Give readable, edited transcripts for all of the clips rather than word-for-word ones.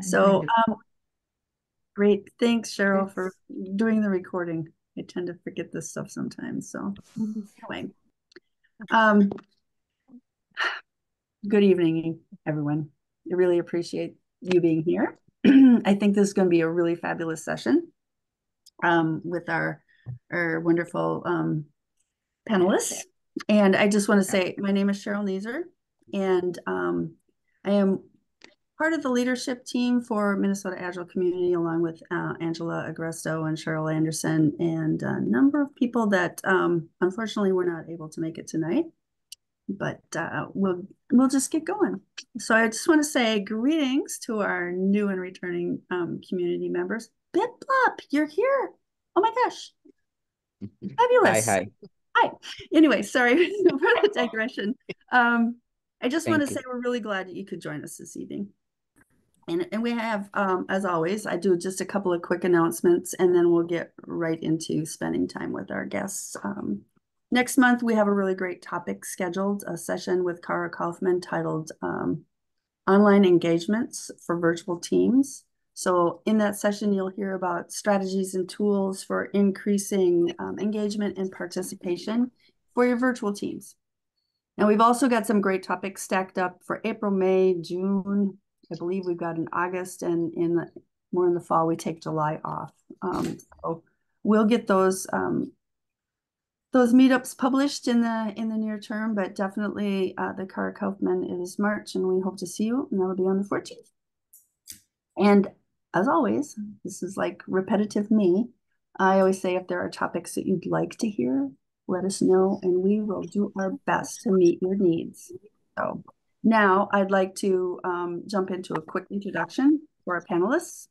So, great. Thanks, Cheryl, Yes. for doing the recording. I tend to forget this stuff sometimes. So, anyway, um, good evening, everyone. I really appreciate you being here. I think this is going to be a really fabulous session with our wonderful panelists. And I just want to say, my name is Cheryl Neeser, and I am part of the leadership team for Minnesota Agile Community, along with Angela Agresto and Cheryl Anderson, and a number of people that unfortunately were not able to make it tonight. But we'll just get going. So I just want to say greetings to our new and returning community members. Bit Blop, you're here. Oh my gosh, Hi, fabulous. hi. Hi. Anyway, sorry for the digression. I just want to Thank say you. we're really glad that you could join us this evening. And we have, as always, I do just a couple of quick announcements and then we'll get right into spending time with our guests. Next month, we have a really great topic scheduled, a session with Kara Kaufman titled Online Engagements for Virtual Teams. So in that session, you'll hear about strategies and tools for increasing engagement and participation for your virtual teams. And we've also got some great topics stacked up for April, May, June. I believe we've got in August, and more in the fall, we take July off. So we'll get those meetups published in the near term, but definitely the Kara Kaufman is March, and we hope to see you, and that'll be on the 14th. And as always, this is like repetitive me. I always say if there are topics that you'd like to hear, let us know, and we will do our best to meet your needs. So now I'd like to jump into a quick introduction for our panelists.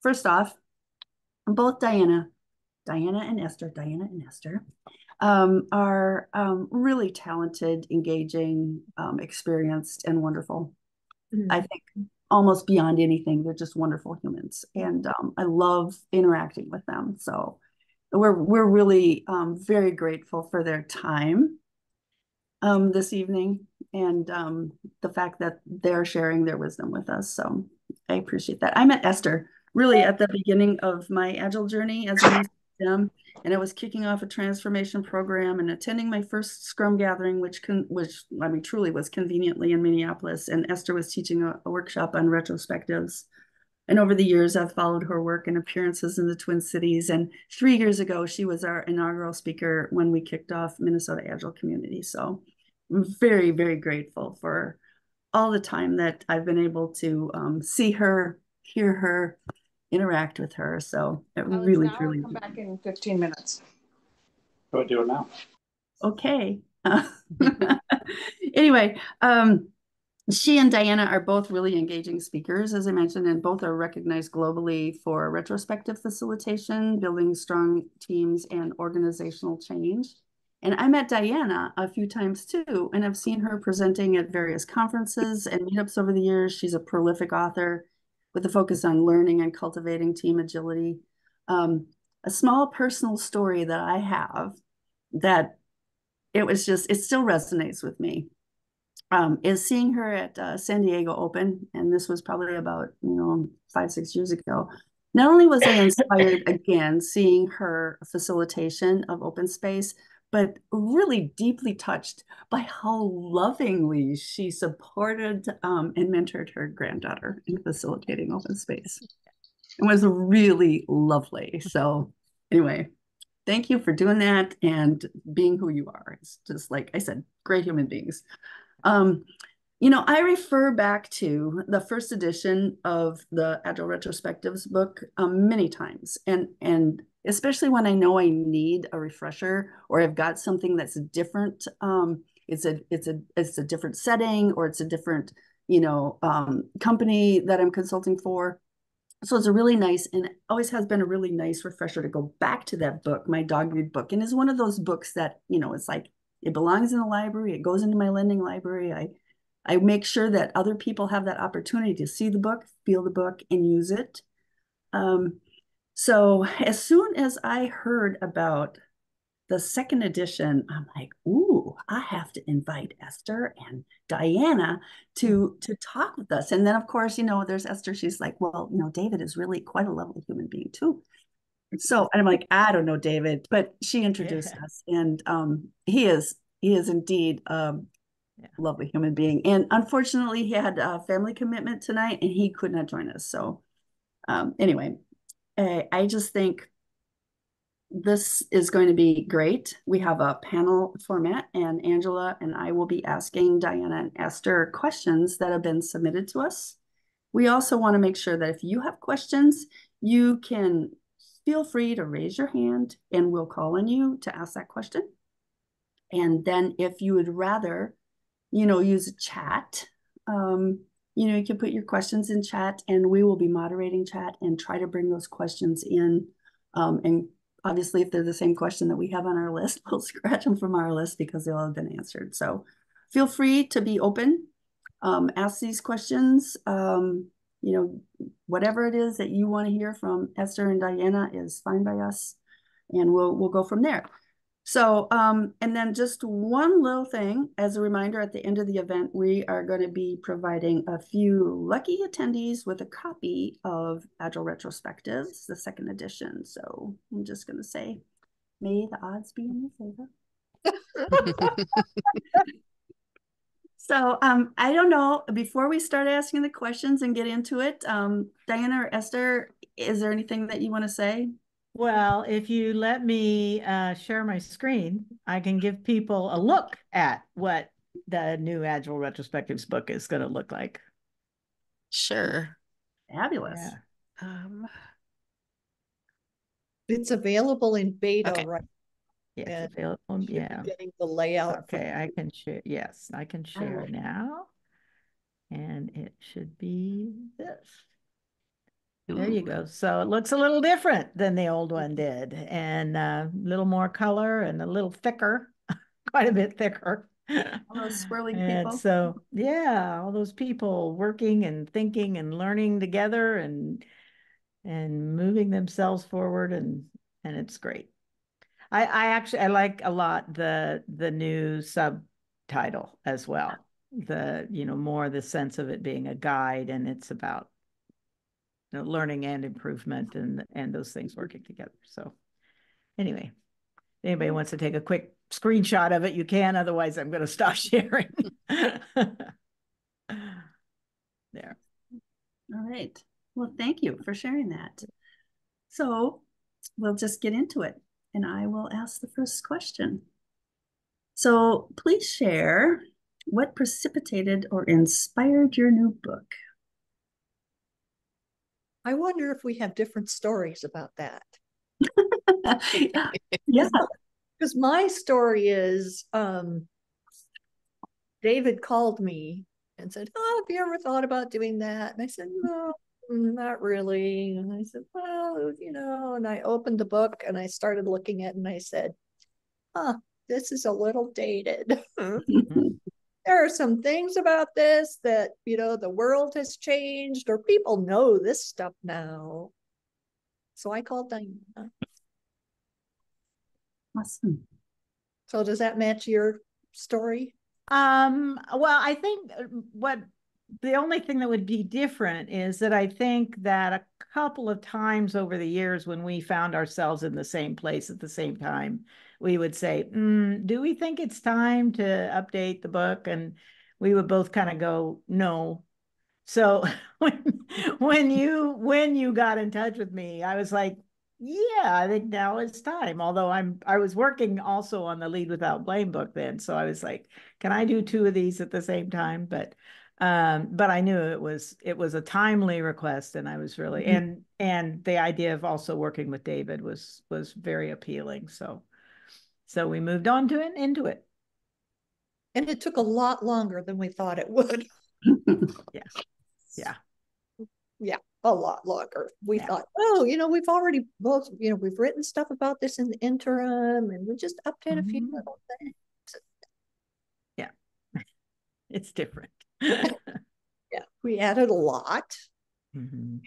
First off, both Diana and Esther are really talented, engaging, experienced, and wonderful. I think almost beyond anything, they're just wonderful humans, and I love interacting with them. So we're really very grateful for their time this evening and the fact that they're sharing their wisdom with us. So I appreciate that. I met Esther really at the beginning of my Agile journey as a new STEM, and I was kicking off a transformation program and attending my first Scrum gathering, which I mean truly was conveniently in Minneapolis. And Esther was teaching a workshop on retrospectives. And over the years, I've followed her work and appearances in the Twin Cities. And 3 years ago, she was our inaugural speaker when we kicked off Minnesota Agile Community. So I'm very, very grateful for all the time that I've been able to see her, hear her, interact with her. So it Alex, really, now or truly. come back in 15 minutes? Go do it now. Okay. Anyway, she and Diana are both really engaging speakers, as I mentioned, and both are recognized globally for retrospective facilitation, building strong teams, and organizational change. And I met Diana a few times too, and I've seen her presenting at various conferences and meetups over the years. She's a prolific author with a focus on learning and cultivating team agility. A small personal story that I have that it still resonates with me is seeing her at San Diego Open, and this was probably about 5, 6 years ago. Not only was I inspired again seeing her facilitation of open space, but really deeply touched by how lovingly she supported and mentored her granddaughter in facilitating open space. It was really lovely. So anyway, thank you for doing that and being who you are. It's just like I said, great human beings. Um, I refer back to the first edition of the Agile Retrospectives book many times, and especially when I know I need a refresher or I've got something that's different. It's a different setting or it's a different company that I'm consulting for. So it's a really nice and always has been a really nice refresher to go back to that book, my dog read book, and is one of those books that it's like it belongs in the library. It goes into my lending library. I make sure that other people have that opportunity to see the book, feel the book, and use it. So as soon as I heard about the second edition, I'm like, ooh, I have to invite Esther and Diana to talk with us. And then, of course, there's Esther. She's like, well, David is really quite a lovely human being too. So, and I'm like, I don't know David, but she introduced us, and he is indeed lovely human being. And unfortunately, he had a family commitment tonight, and he could not join us. So, anyway, I just think this is going to be great. We have a panel format, and Angela and I will be asking Diana and Esther questions that have been submitted to us. We also want to make sure that if you have questions, you can feel free to raise your hand and we'll call on you to ask that question. And then if you would rather, use a chat, you can put your questions in chat and we will be moderating chat and try to bring those questions in. And obviously, if they're the same question that we have on our list, we'll scratch them from our list because they'll have been answered. So feel free to be open, ask these questions. Whatever it is that you want to hear from Esther and Diana is fine by us, and we'll go from there. So, and then just one little thing as a reminder, at the end of the event, we are going to be providing a few lucky attendees with a copy of Agile Retrospectives, the second edition. So I'm just going to say, may the odds be in your favor. So I don't know, before we start asking the questions and get into it, Diana or Esther, is there anything that you want to say? Well, if you let me share my screen, I can give people a look at what the new Agile Retrospectives book is going to look like. Sure. Fabulous. Yeah. It's available in beta, Okay. right? Yes, available. Yeah. Getting the layout. Okay, I can share. Yes, I can share now. And it should be this. There you go. So it looks a little different than the old one did, and a little more color and a little thicker, quite a bit thicker. All those swirling and people. So yeah, all those people working and thinking and learning together and moving themselves forward, and it's great. I actually like a lot the new subtitle as well. More the sense of it being a guide, and it's about learning and improvement and those things working together. So anyway, anybody wants to take a quick screenshot of it, you can. Otherwise, I'm going to stop sharing. There. All right. Well, thank you for sharing that. So we'll just get into it, and I will ask the first question. So please share what precipitated or inspired your new book. I wonder if we have different stories about that. Yeah. Because my story is David called me and said, "Oh, have you ever thought about doing that?" And I said, "No, not really." And I said, "Well, and I opened the book and I started looking at it and I said, this is a little dated. There are some things about this that, the world has changed or people know this stuff now. So I called Diana. Awesome. So does that match your story? Well, I think the only thing that would be different is that I think that a couple of times over the years when we found ourselves in the same place at the same time, we would say, do we think it's time to update the book? And we would both kind of go, no. So when you got in touch with me, I was like, yeah, I think now it's time. Although I was working also on the Lead Without Blame book then, so I was like, can I do two of these at the same time? But I knew it was a timely request, and I was really and the idea of also working with David was very appealing. So we moved on to it into it. And it took a lot longer than we thought it would. Yeah, a lot longer. We thought, we've already both, we've written stuff about this in the interim, and we just update a few little things. Yeah, it's different. Yeah, we added a lot. And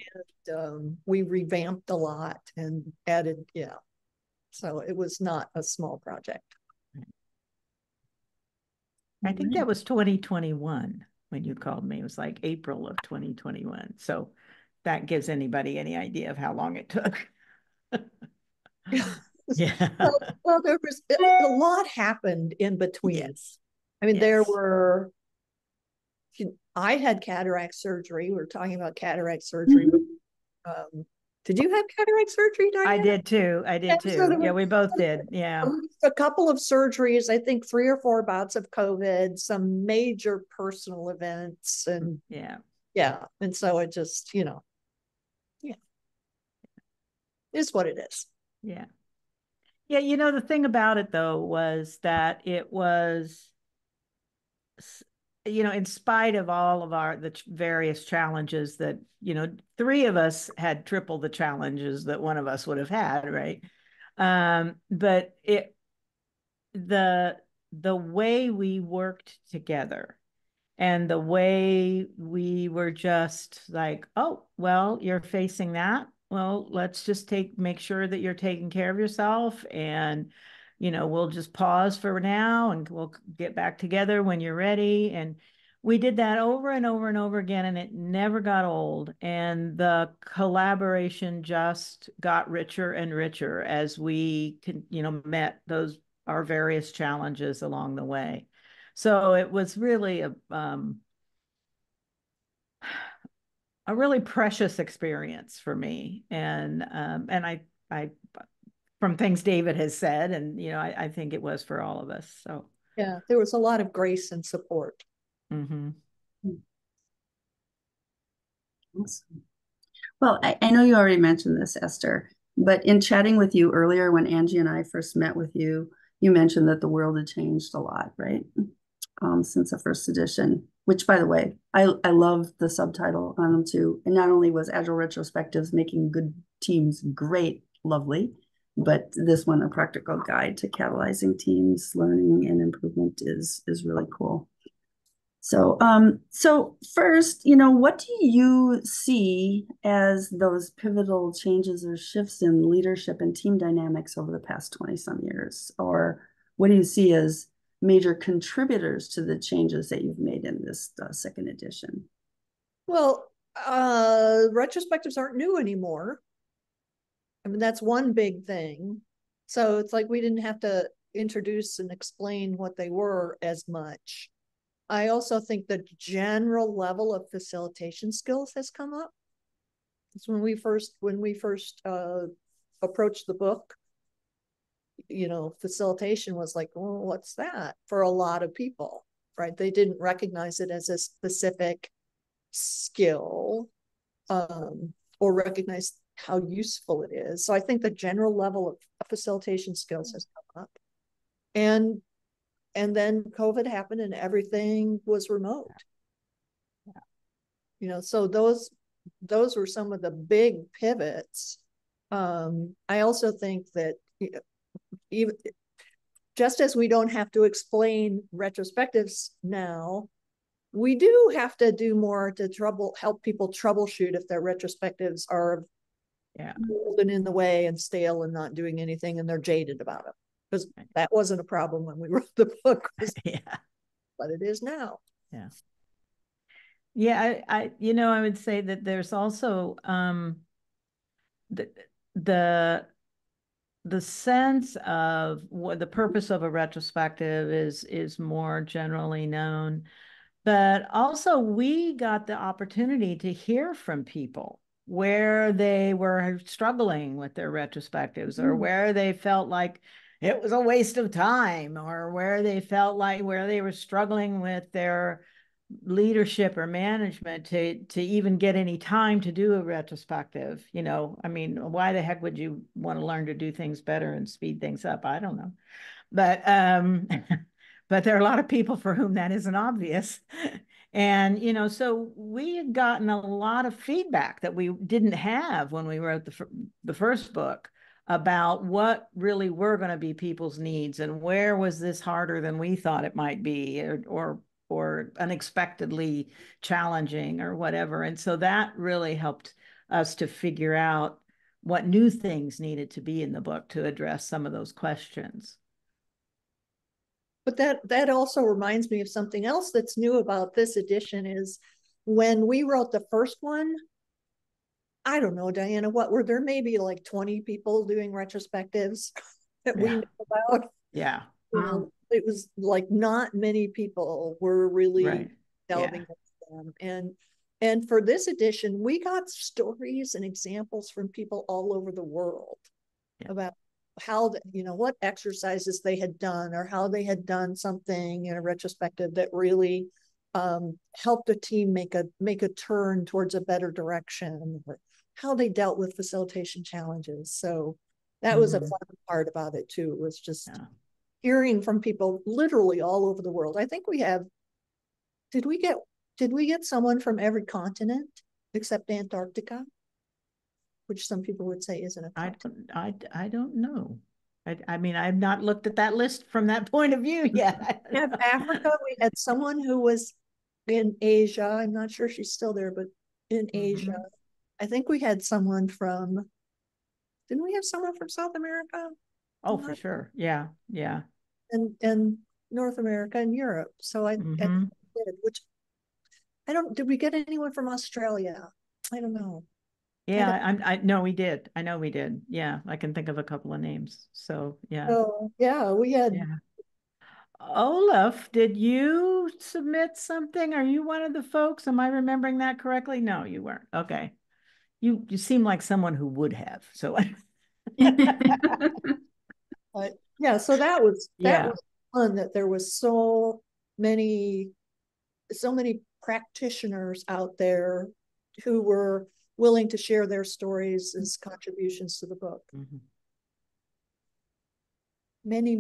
we revamped a lot and added, So it was not a small project. I think that was 2021 when you called me. It was like April of 2021. So that gives anybody any idea of how long it took. Yeah. Well, there was a lot happened in between. Yes. I mean, there Yes. were, I had cataract surgery. We were talking about cataract surgery. Did you have cataract surgery, Diana? I did too. I did Yeah, so too. Yeah, we both did. Yeah. a couple of surgeries, I think 3 or 4 bouts of COVID, some major personal events, and yeah. And so it just, yeah, is what it is. Yeah. Yeah, the thing about it though was that it was, in spite of all of the various challenges that, 3 of us had triple the challenges that one of us would have had, right? But the way we worked together and the way we were just like, oh, well, you're facing that. Well, let's just make sure that you're taking care of yourself, and we'll just pause for now and we'll get back together when you're ready. And we did that over and over and over again, and it never got old. And the collaboration just got richer and richer as we met our various challenges along the way. So it was really a really precious experience for me. And I from things David has said, and I think it was for all of us. So yeah, there was a lot of grace and support. Mm-hmm. Awesome. Well, I know you already mentioned this, Esther, but in chatting with you earlier when Angie and I first met with you, you mentioned that the world had changed a lot, right? Since the first edition, which, by the way, I love the subtitle on them too. And not only was Agile Retrospectives making good teams great, lovely, but this one, a practical guide to catalyzing teams, learning and improvement, is really cool. So, so first, what do you see as those pivotal changes or shifts in leadership and team dynamics over the past 20 some years? Or what do you see as major contributors to the changes that you've made in this second edition? Well, retrospectives aren't new anymore. I mean, that's one big thing. So it's like we didn't have to introduce and explain what they were as much. I also think the general level of facilitation skills has come up. It's when we first approached the book, facilitation was like, well, what's that for a lot of people, right? They didn't recognize it as a specific skill, or recognize how useful it is. So I think the general level of facilitation skills has come up. And then COVID happened and everything was remote. So those were some of the big pivots. I also think that even just as we don't have to explain retrospectives now, we do have to do more to help people troubleshoot if their retrospectives are old and in the way and stale and not doing anything and they're jaded about it. Because that wasn't a problem when we wrote the book. But it is now. I would say that there's also the sense of what the purpose of a retrospective is more generally known, but also we got the opportunity to hear from people where they were struggling with their retrospectives, or where they felt like it was a waste of time, or where they felt like where they were struggling with their leadership or management to even get any time to do a retrospective. I mean, why the heck would you want to learn to do things better and speed things up? I don't know. But but there are a lot of people for whom that isn't obvious. And so we had gotten a lot of feedback that we didn't have when we wrote the first book about what really were going to be people's needs, and where was this harder than we thought it might be, or unexpectedly challenging or whatever. And so that really helped us to figure out what new things needed to be in the book to address some of those questions. But that also reminds me of something else that's new about this edition is when we wrote the first one, I don't know, Diana, what were there maybe like 20 people doing retrospectives that we knew about? Yeah. Wow. It was like not many people were really delving into them. And for this edition, we got stories and examples from people all over the world about how, what exercises they had done or how they had done something in a retrospective that really helped a team make a turn towards a better direction, or how they dealt with facilitation challenges. So that was a fun part about it too. It was just hearing from people literally all over the world. I think we have, did we get someone from every continent except Antarctica? Which some people would say isn't a continent. I don't know. I mean, I've not looked at that list from that point of view yet. In Africa, we had someone who was in Asia. I'm not sure she's still there, but in Asia. I think we had someone from, didn't we have someone from South America? Oh, for sure. Yeah. Yeah. And North America and Europe. So I did, which I don't, did we get anyone from Australia? I don't know. Yeah, I know we did. I know we did. Yeah, I can think of a couple of names. So yeah. So yeah, we had. Yeah. Olaf, did you submit something? Are you one of the folks? Am I remembering that correctly? No, you weren't. Okay. You seem like someone who would have. So But yeah, so that was fun that there was so many practitioners out there who were willing to share their stories as contributions to the book. Many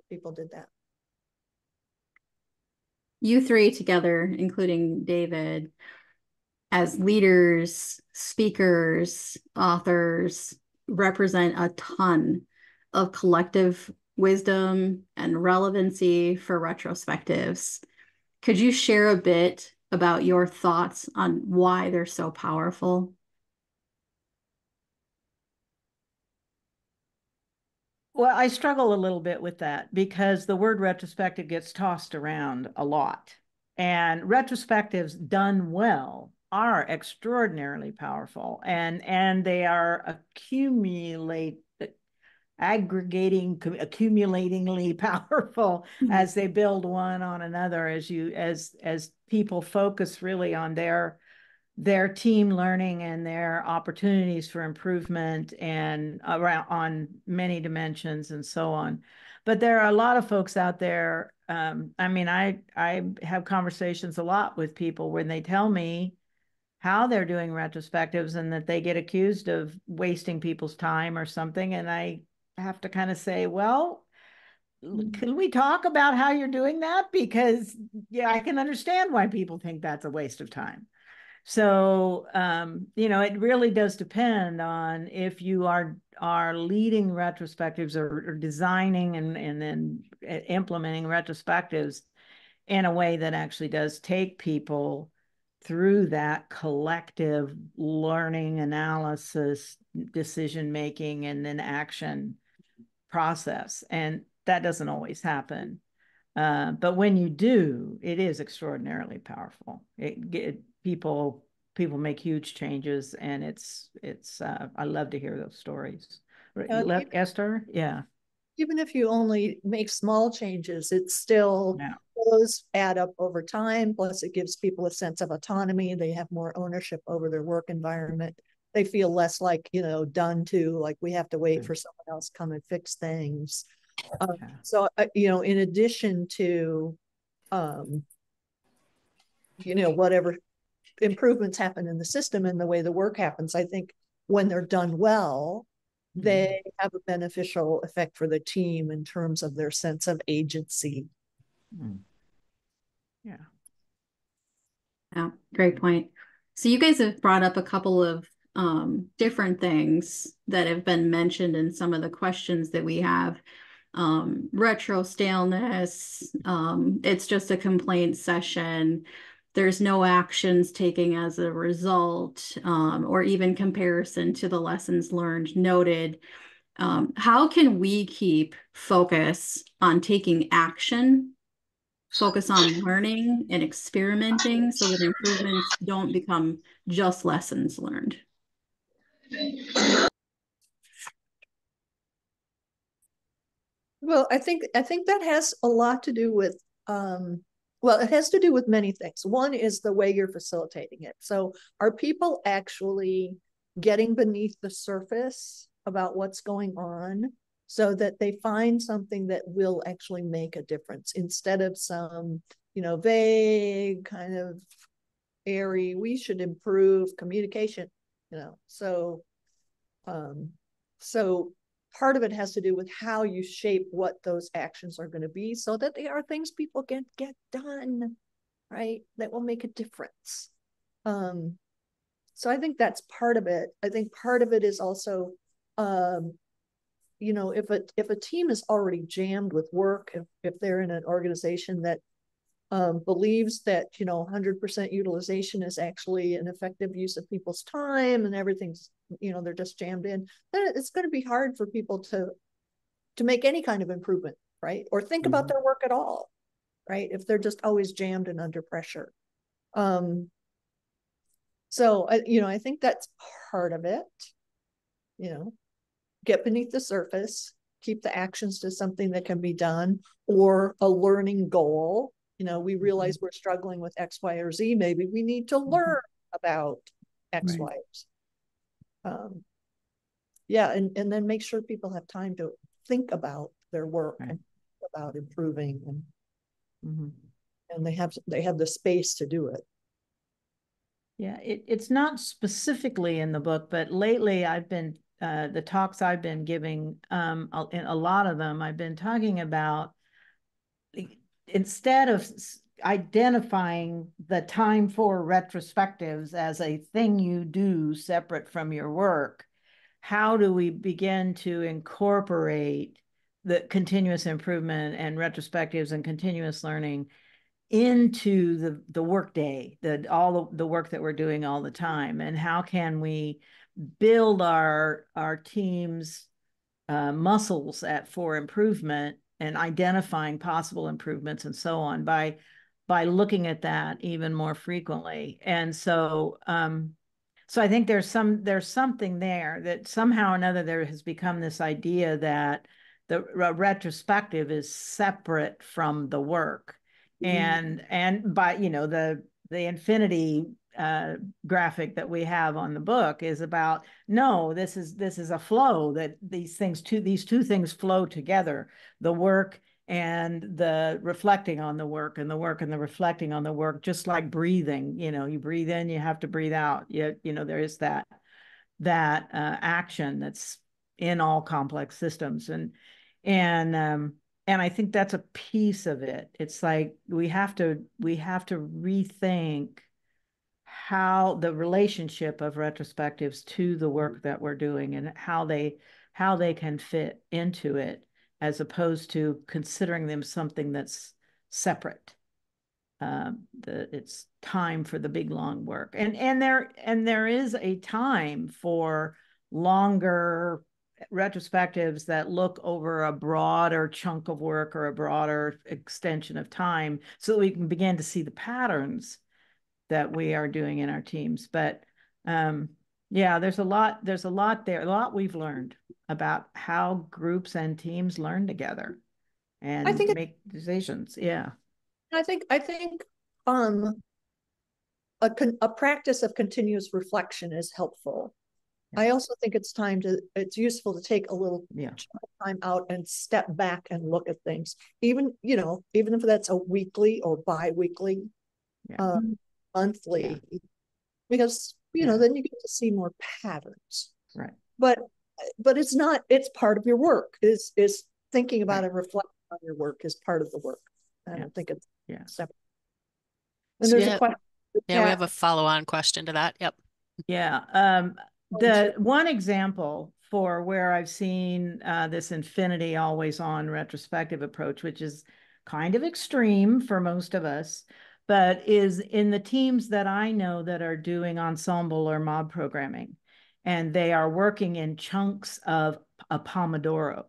people did that. You three together, including David, as leaders, speakers, authors, represent a ton of collective wisdom and relevancy for retrospectives. Could you share a bit about your thoughts on why they're so powerful? Well, I struggle a little bit with that because the word retrospective gets tossed around a lot. And retrospectives done well are extraordinarily powerful, and they are accumulatingly powerful as they build one on another, as people focus really on their team learning and their opportunities for improvement and around on many dimensions and so on. But there are a lot of folks out there. I mean, I have conversations a lot with people when they tell me how they're doing retrospectives and that they get accused of wasting people's time or something. And I have to kind of say, well, can we talk about how you're doing that? Because I can understand why people think that's a waste of time. So, it really does depend on if you are leading retrospectives or designing and then implementing retrospectives in a way that actually does take people through that collective learning, analysis, decision-making, and then action process. And that doesn't always happen. But when you do, it is extraordinarily powerful. People make huge changes, and it's I love to hear those stories. Esther, yeah. Even if you only make small changes, it's still those add up over time. Plus, it gives people a sense of autonomy. They have more ownership over their work environment. They feel less like done to, like we have to wait for someone else to come and fix things. So in addition to whatever improvements happen in the system and the way the work happens, I think when they're done well, they have a beneficial effect for the team in terms of their sense of agency. Yeah, great point. So you guys have brought up a couple of different things that have been mentioned in some of the questions that we have. Retro staleness, it's just a complaint session. there's no actions taken as a result, or even comparison to the lessons learned noted. How can we keep focus on taking action, focus on learning and experimenting so that improvements don't become just lessons learned? Well, I think that has a lot to do with well, it has to do with many things. One is the way you're facilitating it. So are people actually getting beneath the surface about what's going on so that they find something that will actually make a difference instead of some, vague kind of airy, we should improve communication, so so part of it has to do with how you shape what those actions are going to be so that they are things people can get done, right? That will make a difference. So I think that's part of it. I think part of it is also, if a team is already jammed with work, if they're in an organization that believes that 100% utilization is actually an effective use of people's time and everything's they're just jammed in, then it's going to be hard for people to make any kind of improvement, right? Or think about their work at all, right? If they're just always jammed and under pressure. So I think that's part of it. Get beneath the surface, keep the actions to something that can be done, or a learning goal. We realize we're struggling with X, Y, or Z. Maybe we need to learn about X, Y, or Z. Yeah, and then make sure people have time to think about their work and about improving, and they have the space to do it. Yeah, it's not specifically in the book, but lately I've been the talks I've been giving, in a lot of them, I've been talking about, instead of identifying the time for retrospectives as a thing you do separate from your work, how do we begin to incorporate the continuous improvement and retrospectives and continuous learning into the workday, all the work that we're doing all the time, and how can we build our team's muscles for improvement and identifying possible improvements and so on by looking at that even more frequently. And so so I think there's something there that somehow or another there has become this idea that the retrospective is separate from the work. And by the infinity graphic that we have on the book is about, no, this is a flow, that these two things flow together, the work and the reflecting on the work, and the work and the reflecting on the work, just like breathing. You breathe in, you have to breathe out. There is that action that's in all complex systems, and I think that's a piece of it. It's like we have to rethink how the relationship of retrospectives to the work that we're doing and how they can fit into it, as opposed to considering them something that's separate. It's time for the big long work, and there is a time for longer retrospectives that look over a broader chunk of work or a broader extension of time, so that we can begin to see the patterns that we are doing in our teams. But yeah, there's a lot there, a lot we've learned about how groups and teams learn together and make decisions. Yeah. I think a practice of continuous reflection is helpful. I also think it's useful to take a little time out and step back and look at things, even if that's a weekly or bi-weekly, monthly, because then you get to see more patterns. Right. But it's part of your work, is thinking about and reflecting on your work is part of the work. I don't think it's separate. And So there's a question. we have a follow-on question to that. Yep. Yeah. The one example for where I've seen this infinity always on retrospective approach, which is kind of extreme for most of us, but is in the teams that I know that are doing ensemble or mob programming, and they are working in chunks of a Pomodoro,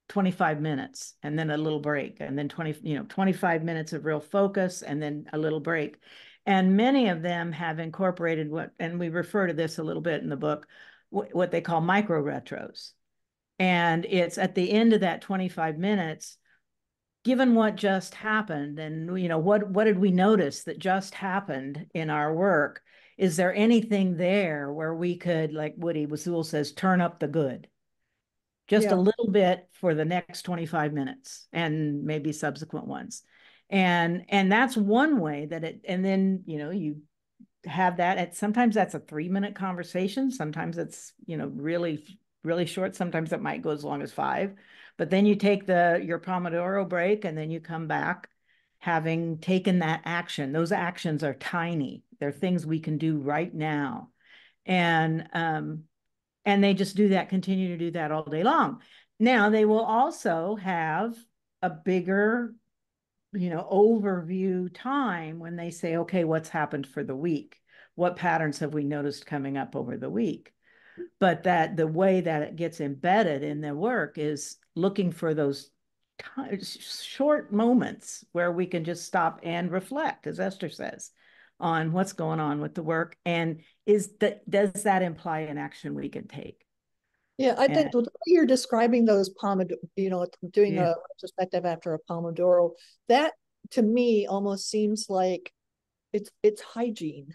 25 minutes and then a little break, and then 25 minutes of real focus and then a little break. And many of them have incorporated and we refer to this a little bit in the book, what they call micro retros. And it's at the end of that 25 minutes, given what just happened, and what did we notice that just happened in our work? Is there anything there where we could, like Woody Wasul says, turn up the good? Just a little bit for the next 25 minutes and maybe subsequent ones. And that's one way that and then, you have that sometimes that's a 3-minute conversation. Sometimes it's, really, really short. Sometimes it might go as long as 5, but then you take your Pomodoro break and then you come back having taken that action. Those actions are tiny. They're things we can do right now. And they just continue to do that all day long. Now they will also have a bigger, overview time when they say, okay, what's happened for the week? What patterns have we noticed coming up over the week? But that the way that it gets embedded in their work is looking for those short moments where we can just stop and reflect, as Esther says, on what's going on with the work, and does that imply an action we can take? Yeah, I think the way you're describing those Pomodoro, doing a retrospective after a Pomodoro, that to me almost seems like it's hygiene,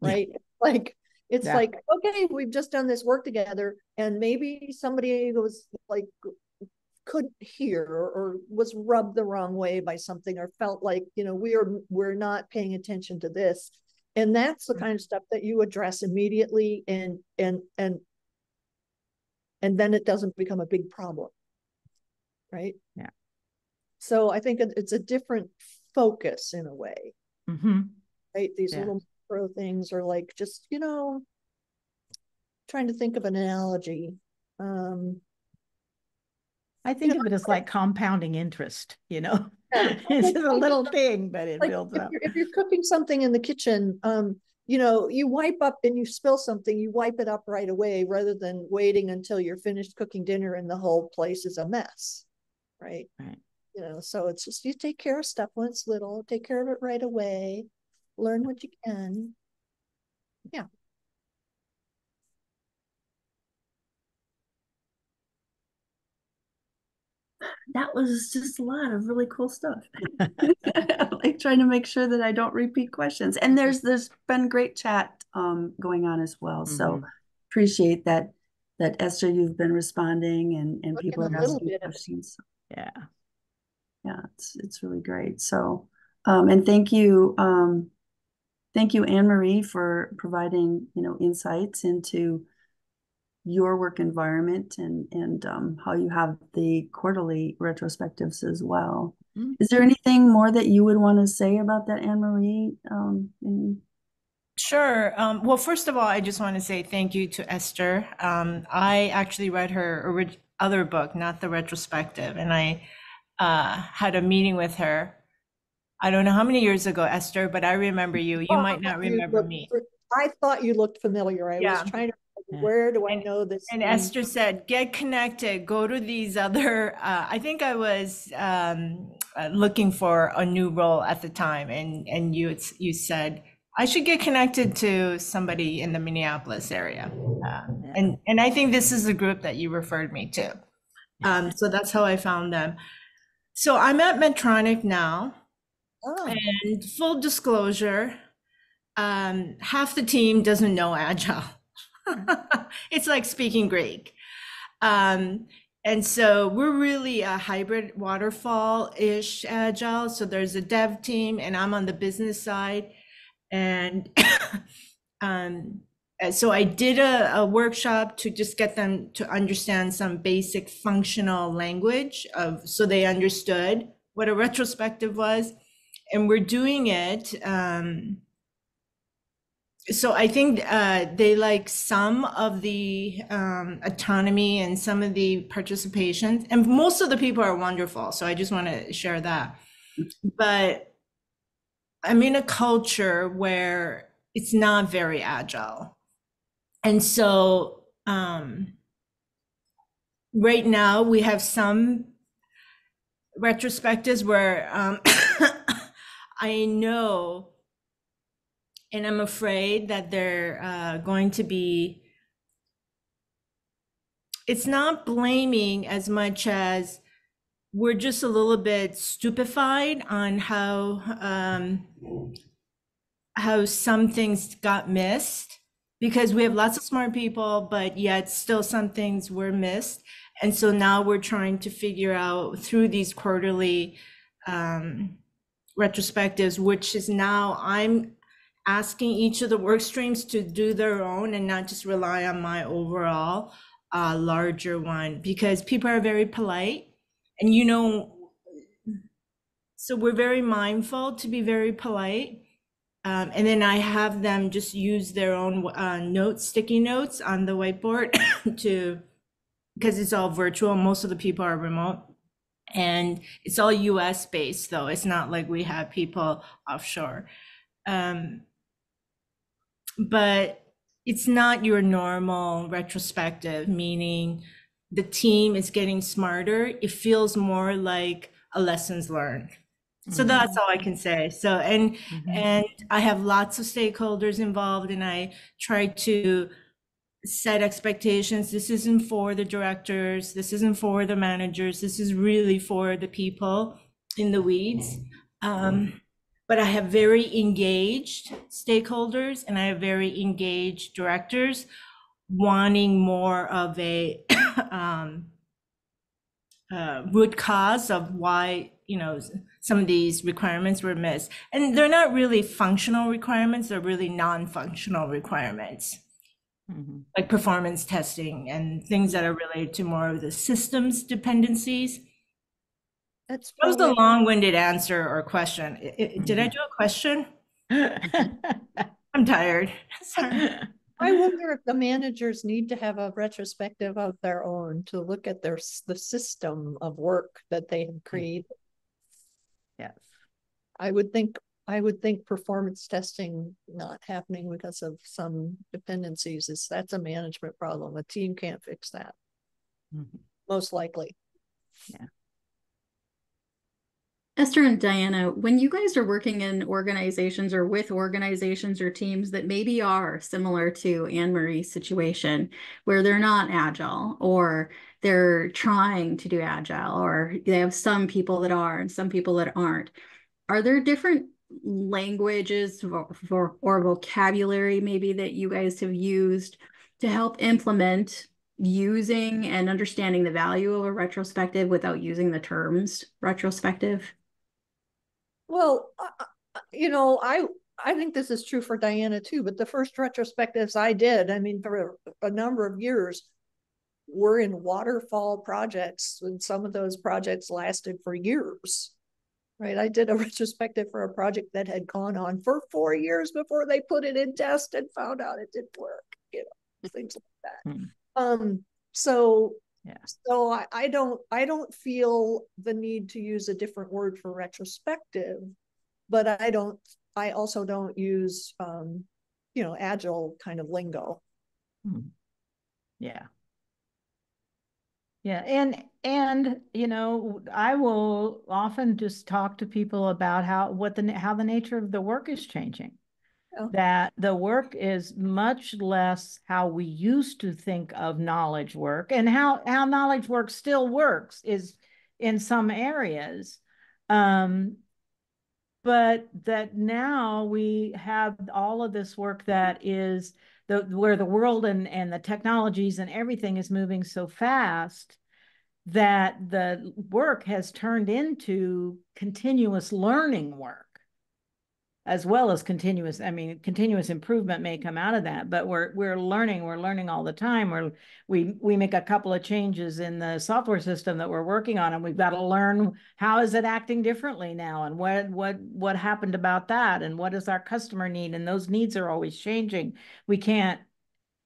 right? Like it's like, okay, we've just done this work together, and maybe somebody was like couldn't hear or was rubbed the wrong way by something, or felt like we're not paying attention to this, and that's the kind of stuff that you address immediately, and then it doesn't become a big problem, right? Yeah. So I think it's a different focus in a way, right? These little micro things are like just trying to think of an analogy. I think of it as like compounding interest, it's just a little thing, but it builds up. If you're cooking something in the kitchen, you wipe up and you spill something, you wipe it up right away rather than waiting until you're finished cooking dinner and the whole place is a mess, right? Right. So it's just, you take care of stuff when it's little, take care of it right away, learn what you can. Yeah. That was just a lot of really cool stuff. Like trying to make sure that I don't repeat questions. And there's been great chat going on as well. So appreciate that Esther, you've been responding and people are asking questions. Yeah. Yeah, it's really great. So and thank you Anne-Marie for providing insights into your work environment and how you have the quarterly retrospectives as well. Is there anything more that you would want to say about that, Anne-Marie? Sure. Well, first of all, I just want to say thank you to Esther. I actually read her other book, not the retrospective, and I had a meeting with her. I don't know how many years ago, Esther, but I remember you. You might not remember me. I thought you looked familiar. I was trying to where do I know this? And Esther said, get connected, go to these other, I think I was looking for a new role at the time. And you said, I should get connected to somebody in the Minneapolis area. And I think this is the group that you referred me to. So that's how I found them. So I'm at Medtronic now. And full disclosure, half the team doesn't know Agile. It's like speaking Greek. And so we're really a hybrid waterfall-ish Agile. So there's a dev team and I'm on the business side. And so I did a workshop to just get them to understand some basic functional language so they understood what a retrospective was. And we're doing it. So I think they like some of the autonomy and some of the participation, and most of the people are wonderful. So I just want to share that. But I'm in a culture where it's not very agile. And so right now we have some retrospectives where I know and I'm afraid that they're going to be, it's not blaming as much as we're just a little bit stupefied on how some things got missed, because we have lots of smart people, but yet still some things were missed. And so now we're trying to figure out through these quarterly retrospectives, which is now I'm asking each of the work streams to do their own and not just rely on my overall larger one, because people are very polite. And, you know, so we're very mindful to be very polite. And then I have them just use their own notes, sticky notes on the whiteboard because it's all virtual. Most of the people are remote. And it's all US based, though. It's not like we have people offshore. But it's not your normal retrospective, meaning the team is getting smarter. It feels more like a lessons learned. So that's all I can say. So, and I have lots of stakeholders involved, and I try to set expectations. This isn't for the directors. This isn't for the managers. This is really for the people in the weeds. But I have very engaged stakeholders, and I have very engaged directors wanting more of a root cause of why, you know, some of these requirements were missed. And they're not really functional requirements, they're really non-functional requirements, like performance testing and things that are related to more of the systems dependencies. That was the long-winded answer or question. Did I do a question? I'm tired. Sorry. I wonder if the managers need to have a retrospective of their own to look at the system of work that they have created. Yes. I would think performance testing not happening because of some dependencies that's a management problem. A team can't fix that. Most likely. Yeah. Esther and Diana, when you guys are working in organizations or with organizations or teams that maybe are similar to Anne-Marie's situation, where they're not agile, or they're trying to do agile, or they have some people that are and some people that aren't, are there different languages or vocabulary maybe that you guys have used to help implement using and understanding the value of a retrospective without using the terms retrospective? Well, you know, I think this is true for Diana too, but the first retrospectives I did, I mean, for a number of years, were in waterfall projects, and some of those projects lasted for years, right? I did a retrospective for a project that had gone on for 4 years before they put it in test and found out it didn't work, you know, things like that. So yeah. So I don't feel the need to use a different word for retrospective, but I also don't use you know, agile kind of lingo. Yeah. Yeah, and you know, I will often just talk to people about how the nature of the work is changing. That the work is much less how we used to think of knowledge work, and how knowledge work still works is in some areas. But that now we have all of this work that is where the world and the technologies and everything is moving so fast that the work has turned into continuous learning work, as well as continuous improvement may come out of that, but we're learning all the time. We make a couple of changes in the software system that we're working on, and we've got to learn how is it acting differently now, and what happened about that, and what does our customer need, and those needs are always changing.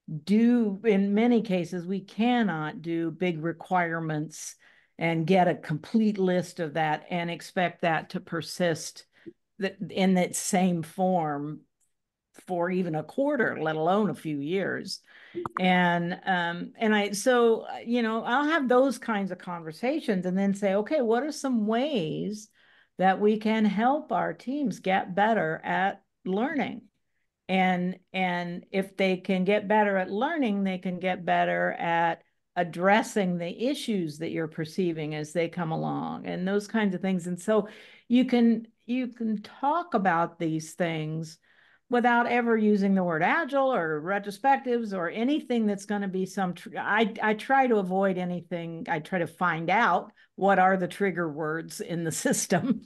In many cases, we cannot do big requirements and get a complete list of that and expect that to persist in that same form for even a quarter, let alone a few years. And so I'll have those kinds of conversations and then say, okay, what are some ways that we can help our teams get better at learning? And if they can get better at learning, they can get better at addressing the issues that you're perceiving as they come along and those kinds of things. And so you can talk about these things without ever using the word agile or retrospectives or anything that's going to be I try to avoid anything. I try to find out what are the trigger words in the system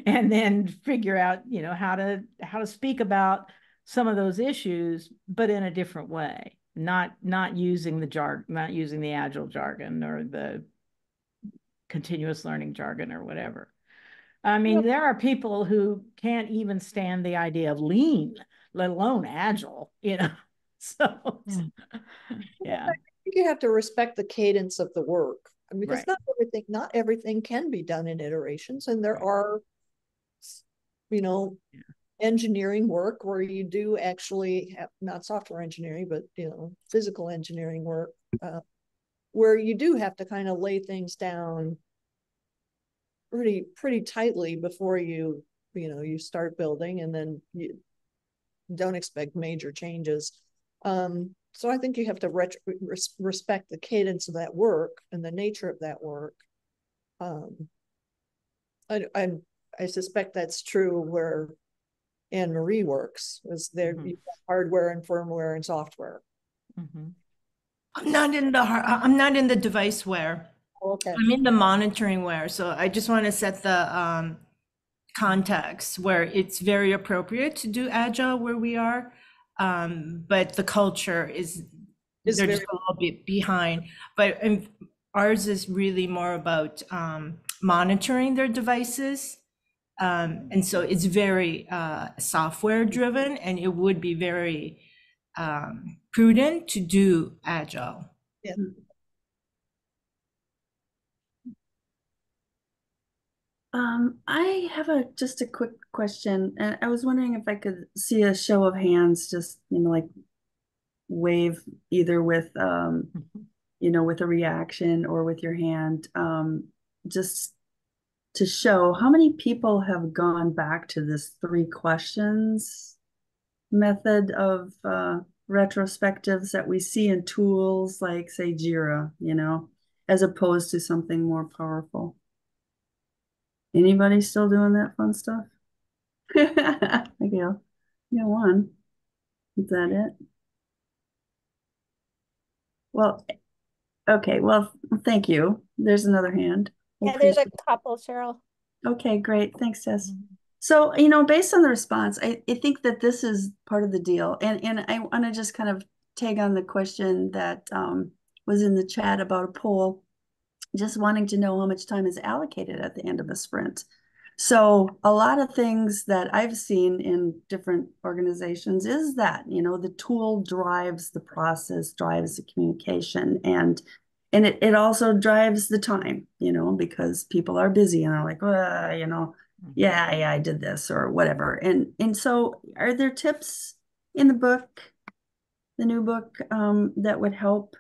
and then figure out, how to speak about some of those issues, but in a different way, not using the not using the agile jargon or the continuous learning jargon or whatever. I mean, there are people who can't even stand the idea of lean, let alone agile, So, yeah. I think you have to respect the cadence of the work. I mean, because Right. not everything can be done in iterations, and there Right. are, engineering work where you do actually have not software engineering, but physical engineering work, where you do have to kind of lay things down pretty tightly before you start building, and then you don't expect major changes. So I think you have to respect the cadence of that work and the nature of that work. I suspect that's true where Anne Marie works, is there hardware and firmware and software. I'm not in the deviceware. Okay. I'm in the monitoring ware. So I just want to set the context where it's very appropriate to do agile where we are. But the culture is they're just a little bit behind. But ours is really more about monitoring their devices. And so it's very software driven, and it would be very prudent to do agile. Yeah. I have just a quick question, and I was wondering if I could see a show of hands, just like wave either with with a reaction or with your hand, just to show how many people have gone back to this 3 questions method of retrospectives that we see in tools like, say, Jira, as opposed to something more powerful. Anybody still doing that fun stuff? I go, yeah, one. Is that it? Well, okay. Well, thank you. There's another hand. Yeah, there's a couple, Cheryl. Okay, great. Thanks, Tess. So, based on the response, I think that this is part of the deal. And I want to just kind of tag on the question that was in the chat about a poll, just wanting to know how much time is allocated at the end of a sprint. So a lot of things that I've seen in different organizations is that, the tool drives the process, drives the communication, and it also drives the time, because people are busy and are like, yeah, I did this or whatever. And so are there tips in the book, the new book, that would help,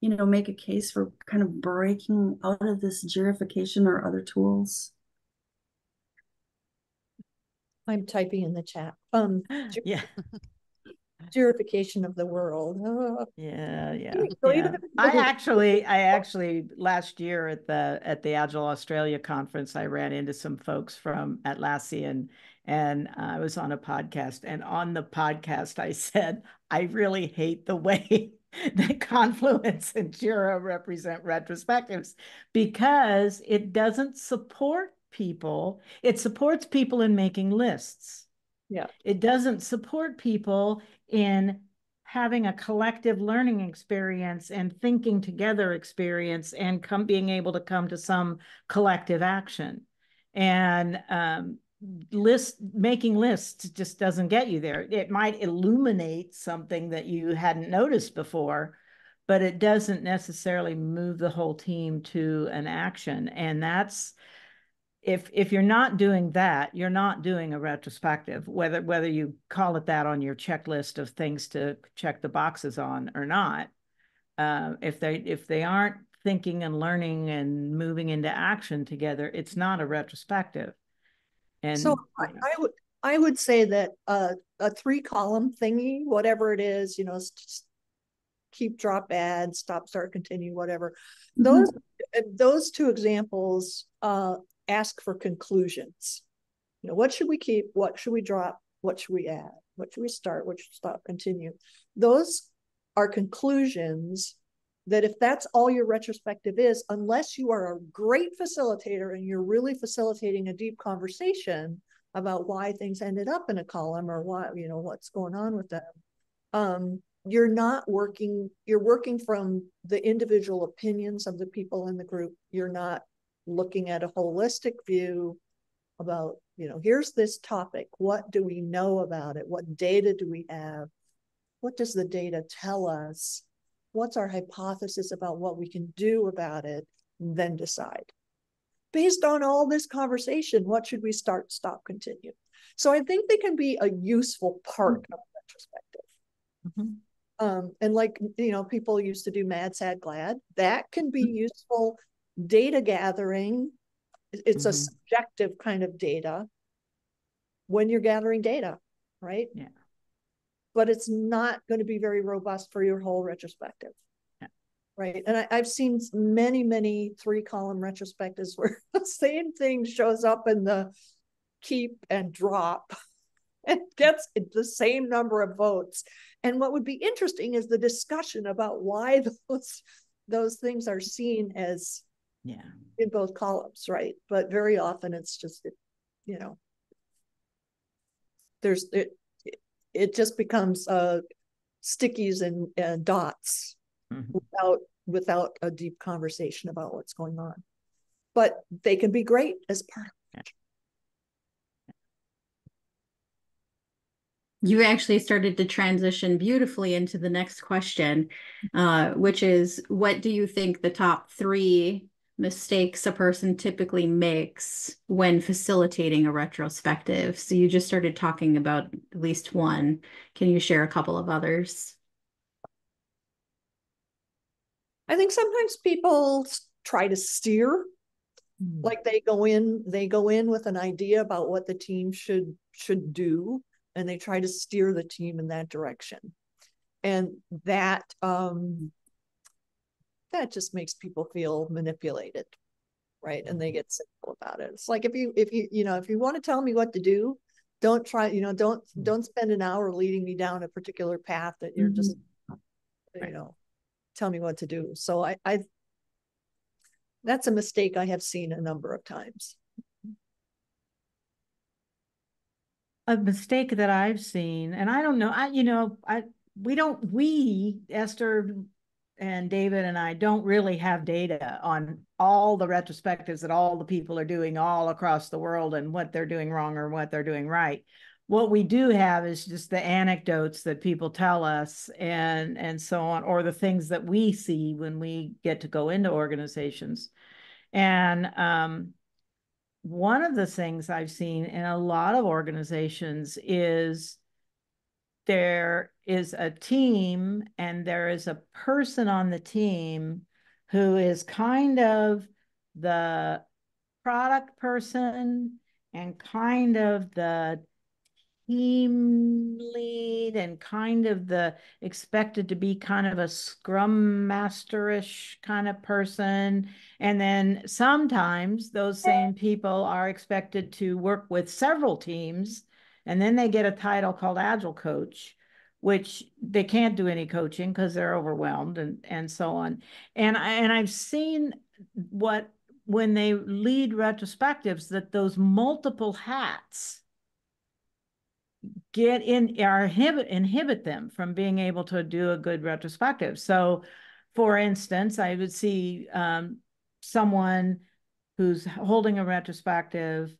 make a case for kind of breaking out of this Jirification or other tools? I'm typing in the chat. Yeah. Jirification of the world. Yeah. Yeah. I actually last year at the Agile Australia conference, I ran into some folks from Atlassian, and I was on a podcast, and on the podcast I said, I really hate the way that Confluence and Jira represent retrospectives, because it doesn't support people. It supports people in making lists. Yeah. It doesn't support people in having a collective learning experience and thinking together experience and being able to come to some collective action. And making lists just doesn't get you there. It might illuminate something that you hadn't noticed before, but it doesn't necessarily move the whole team to an action. And if you're not doing that, you're not doing a retrospective, whether you call it that on your checklist of things to check the boxes on or not. If they aren't thinking and learning and moving into action together, it's not a retrospective. And so I would say that a 3-column thingy, whatever it is, keep, drop, add, stop, start, continue, whatever. Those 2 examples ask for conclusions. What should we keep? What should we drop? What should we add? What should we start? What should stop, continue? Those are conclusions that if that's all your retrospective is, unless you are a great facilitator and you're really facilitating a deep conversation about why things ended up in a column or why, what's going on with them, you're working from the individual opinions of the people in the group. You're not looking at a holistic view about, here's this topic. What do we know about it? What data do we have? What does the data tell us? What's our hypothesis about what we can do about it? And then decide. Based on all this conversation, what should we start, stop, continue? So I think they can be a useful part of retrospective. And like, people used to do mad, sad, glad. That can be useful data gathering. It's a subjective kind of data when you're gathering data, right? Yeah. But it's not going to be very robust for your whole retrospective. Yeah. Right. And I've seen many, many 3-column retrospectives where the same thing shows up in the keep and drop and gets the same number of votes. And what would be interesting is the discussion about why those things are seen as in both columns, right? But very often it's just, it just becomes stickies and dots without a deep conversation about what's going on. But they can be great as part of it. You actually started to transition beautifully into the next question, which is, what do you think the top 3 mistakes a person typically makes when facilitating a retrospective? So you just started talking about at least one. Can you share a couple of others? I think sometimes people try to steer, like they go in with an idea about what the team should do, and they try to steer the team in that direction. And that just makes people feel manipulated, right? And they get cynical about it. It's like, if you want to tell me what to do, don't try, don't spend an hour leading me down a particular path that you're just, tell me what to do. So I that's a mistake I have seen a number of times. A mistake that I've seen, and I don't know, we, Esther and David and I, don't really have data on all the retrospectives that all the people are doing all across the world and what they're doing wrong or what they're doing right. What we do have is just the anecdotes that people tell us and so on, or the things that we see when we get to go into organizations. And one of the things I've seen in a lot of organizations is there is a team and there is a person on the team who is kind of the product person and kind of the team lead and kind of the expected to be kind of a scrum masterish kind of person. And then sometimes those same people are expected to work with several teams, and then they get a title called Agile Coach, which they can't do any coaching because they're overwhelmed and so on. And I've seen when they lead retrospectives, that those multiple hats inhibit them from being able to do a good retrospective. So for instance, I would see someone who's holding a retrospective,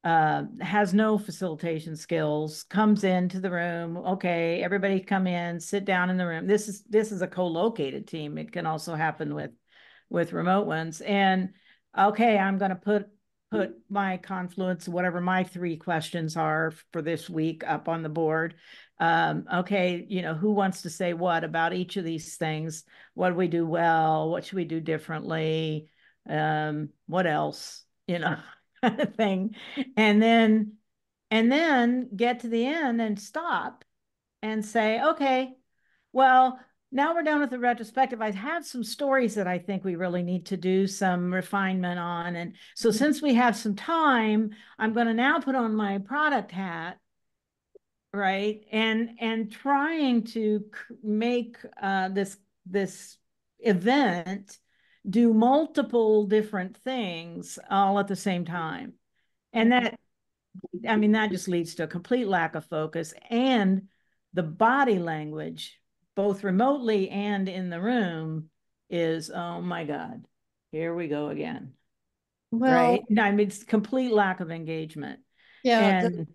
has no facilitation skills, comes into the room. Okay, everybody come in, sit down in the room. This is a co-located team. It can also happen with remote ones. And okay, I'm going to put put my confluence, whatever my 3 questions are for this week, up on the board. Okay, who wants to say what about each of these things? What do we do well? What should we do differently? What else? Kind of thing. And then get to the end and stop and say, okay, well, now we're done with the retrospective. I have some stories that I think we really need to do some refinement on. And so since we have some time, I'm going to now put on my product hat, right? And trying to make this event do multiple different things all at the same time. And that just leads to a complete lack of focus, and the body language, both remotely and in the room, is, oh my God, here we go again. Well, right? It's complete lack of engagement. yeah, And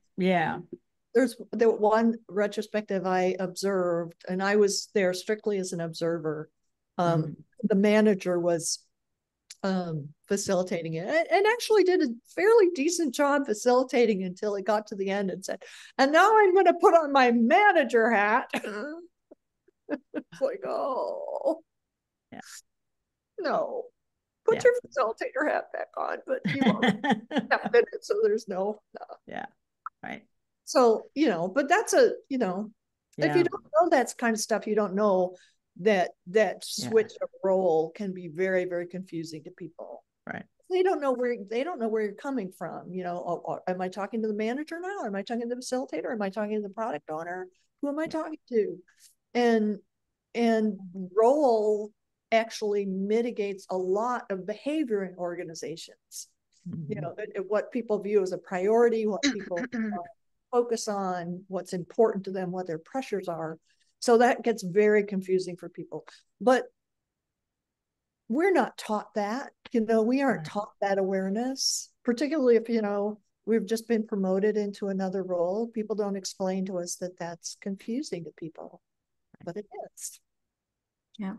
there's the one retrospective I observed, and I was there strictly as an observer. The manager was facilitating it, and actually did a fairly decent job facilitating until it got to the end and said, and now I'm going to put on my manager hat. It's like, oh, yeah. No, put your facilitator hat back on, but you won't have minutes, so there's no. Yeah, right. So, but that's if you don't know that kind of stuff, you don't know that switch of role can be very, very confusing to people. Right. They don't know where you're coming from. Am I talking to the manager now? Am I talking to the facilitator? Am I talking to the product owner? Who am I talking to? And role actually mitigates a lot of behavior in organizations. What people view as a priority, what people focus on, what's important to them, what their pressures are. So that gets very confusing for people. But we're not taught that. We aren't taught that awareness, particularly if, we've just been promoted into another role. People don't explain to us that that's confusing to people, but it is. Yeah.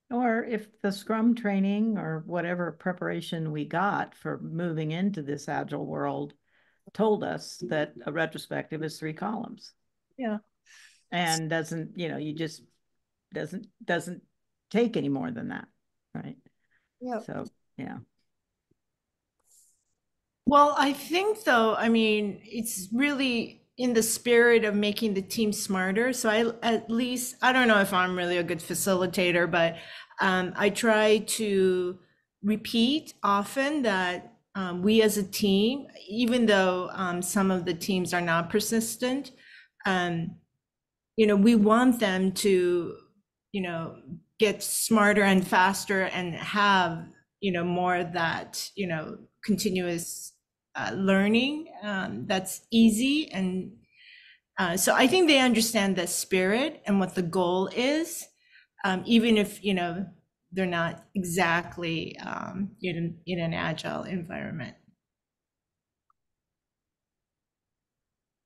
Or if the Scrum training or whatever preparation we got for moving into this Agile world told us that a retrospective is 3 columns. Yeah. And doesn't take any more than that. Right. Yeah. So, yeah. Well, I think though, it's really in the spirit of making the team smarter. So I don't know if I'm really a good facilitator, but I try to repeat often that we as a team, even though some of the teams are not persistent, we want them to, get smarter and faster and have, more of that, continuous learning that's easy. And so I think they understand the spirit and what the goal is, even if, they're not exactly in an agile environment.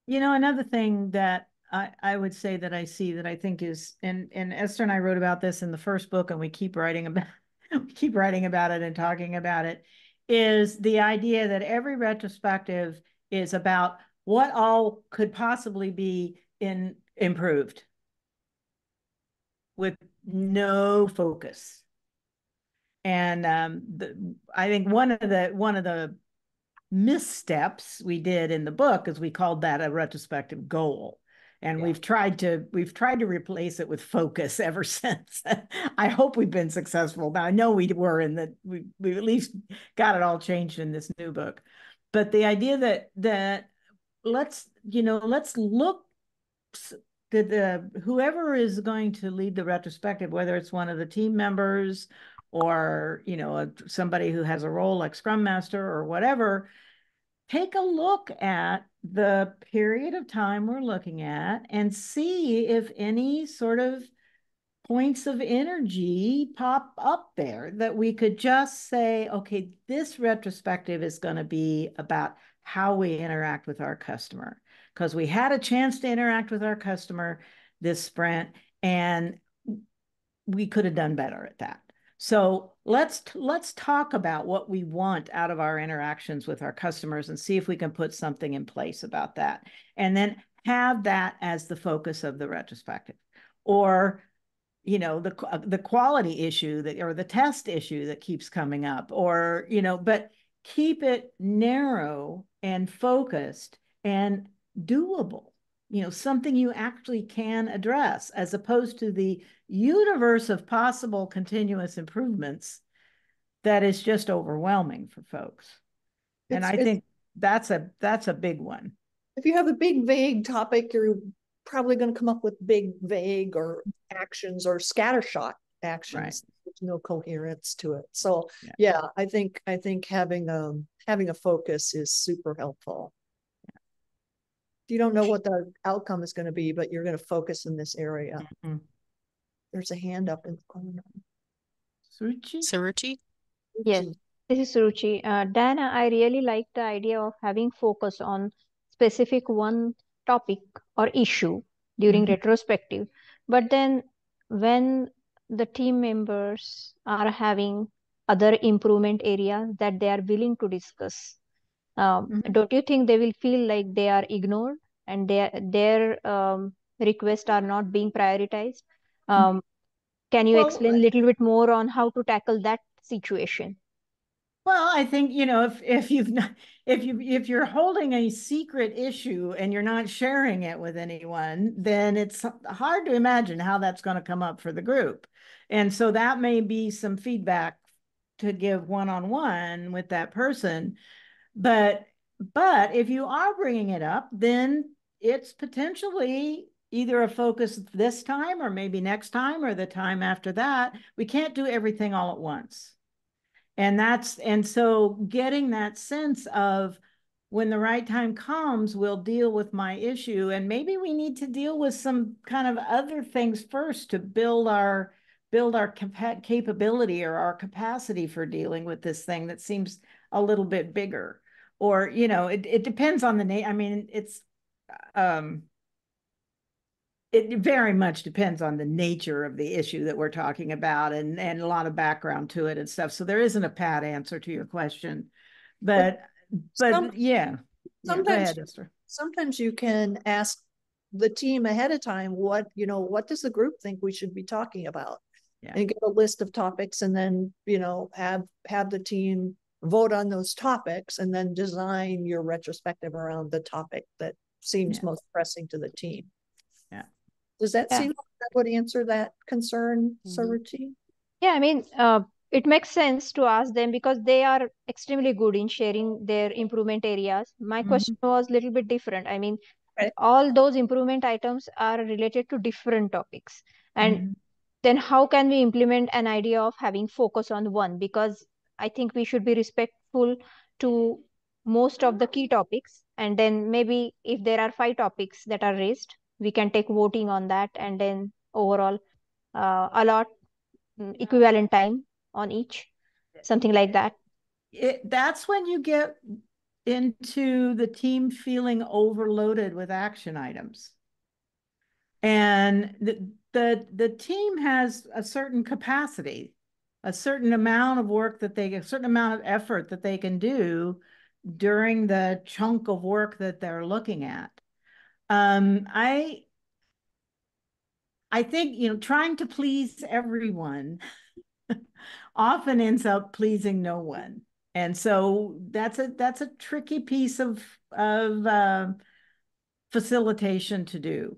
Another thing that I would say that I see that I think is, and Esther and I wrote about this in the first book, and we keep writing about it and talking about it, is the idea that every retrospective is about what all could possibly be improved with no focus. And I think one of the missteps we did in the book is we called that a retrospective goal. And we've tried to replace it with focus ever since. I hope we've been successful. Now I know we were in that we at least got it all changed in this new book. But the idea that let's look that whoever is going to lead the retrospective, whether it's one of the team members or somebody who has a role like Scrum Master or whatever, take a look at the period of time we're looking at and see if any sort of points of energy pop up there that we could just say, okay, this retrospective is going to be about how we interact with our customer, because we had a chance to interact with our customer this sprint and we could have done better at that. So let's talk about what we want out of our interactions with our customers and see if we can put something in place about that. And then have that as the focus of the retrospective. Or, you know, the quality issue that, or the test issue that keeps coming up, or, you know, but keep it narrow and focused and doable. You know, something you actually can address, as opposed to the universe of possible continuous improvements that is just overwhelming for folks. And I think that's a big one. If you have a big vague topic, you're probably going to come up with big vague or actions or scattershot actions. Right. There's no coherence to it. So yeah, I think having a focus is super helpful. You don't know what the outcome is going to be, but you're going to focus in this area. Mm-hmm. There's a hand up in the corner. Suruchi? Yes, this is Ruchi. Diana, I really like the idea of having focus on specific one topic or issue during retrospective. But then when the team members are having other improvement areas that they are willing to discuss, don't you think they will feel like they are ignored and their requests are not being prioritized? Can you explain a little bit more on how to tackle that situation? Well, I think, you know, if you're holding a secret issue and you're not sharing it with anyone, then it's hard to imagine how that's going to come up for the group. And so that may be some feedback to give one-on-one with that person. But if you are bringing it up, then it's potentially either a focus this time or maybe next time or the time after that. We can't do everything all at once. And so getting that sense of when the right time comes, we'll deal with my issue. And maybe we need to deal with some kind of other things first to build our capability or our capacity for dealing with this thing that seems a little bit bigger. Or, you know, it depends on the I mean, it very much depends on the nature of the issue that we're talking about and a lot of background to it and stuff. So there isn't a pat answer to your question, but yeah. Go ahead, Esther. Sometimes you can ask the team ahead of time, what does the group think we should be talking about? And get a list of topics, and then, you know, have the team vote on those topics and then design your retrospective around the topic that seems most pressing to the team. Yeah. Does that seem like that would answer that concern, Saruchi? Yeah, I mean, it makes sense to ask them because they are extremely good in sharing their improvement areas. My question was a little bit different. I mean, all those improvement items are related to different topics. And then how can we implement an idea of having focus on one? Because I think we should be respectful to most of the key topics. And then maybe if there are 5 topics that are raised, we can take voting on that and then overall allot equivalent time on each, something like that. That's when you get into the team feeling overloaded with action items. And the team has a certain capacity, a certain amount of work a certain amount of effort that they can do during the chunk of work that they're looking at. I think, you know, trying to please everyone often ends up pleasing no one. And so that's a tricky piece of facilitation to do.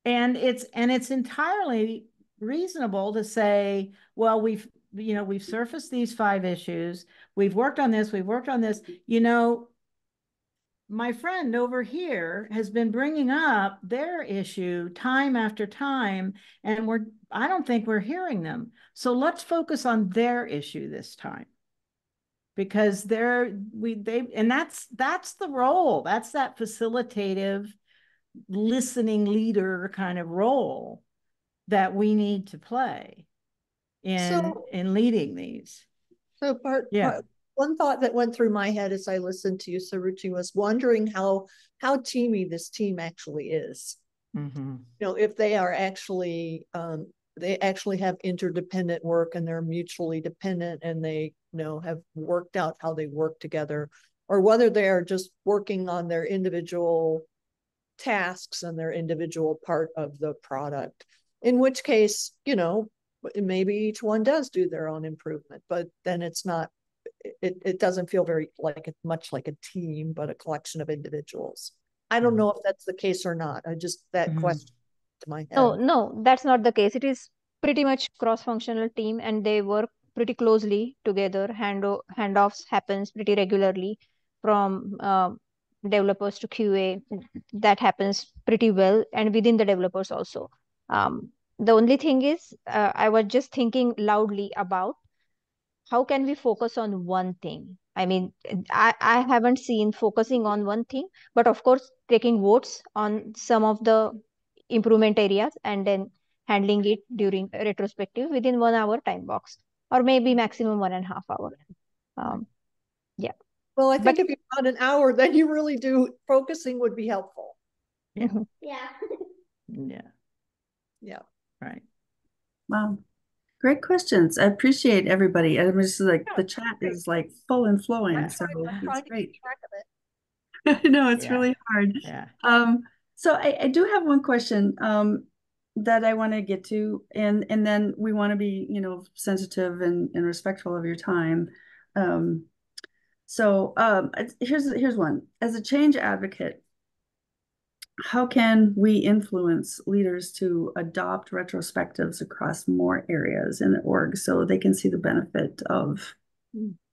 And it's entirely reasonable to say, well, we've surfaced these 5 issues. We've worked on this. You know, my friend over here has been bringing up their issue time after time, and I don't think we're hearing them. So let's focus on their issue this time. Because that's the role. That's that facilitative listening leader kind of role that we need to play in leading these. So one thought that went through my head as I listened to you, Saruchi, was wondering how teamy this team actually is. You know, if they are actually they actually have interdependent work and they're mutually dependent and they, have worked out how they work together, or whether they are just working on their individual tasks and their individual part of the product. In which case, maybe each one does do their own improvement, but then it's not, it doesn't feel very much like a team, but a collection of individuals. I don't know if that's the case or not. That question to my head. No, that's not the case. It is pretty much cross-functional team and they work pretty closely together. Handoffs happens pretty regularly from developers to QA. That happens pretty well, and within the developers also. The only thing is, I was just thinking loudly about how can we focus on one thing. I mean, I haven't seen focusing on one thing, but of course taking votes on some of the improvement areas and then handling it during a retrospective within 1 hour time box, or maybe maximum 1.5 hours. Yeah. Well, I think if you got an hour, then you really do, focusing would be helpful. Yeah. Yeah. Right. Wow. Great questions. I appreciate everybody. I was just like, the chat is like full and flowing. So it's great. I know it's really hard. Yeah. So I do have one question that I want to get to, and then we want to be, sensitive and respectful of your time. Here's one. As a change advocate, how can we influence leaders to adopt retrospectives across more areas in the org so they can see the benefit of,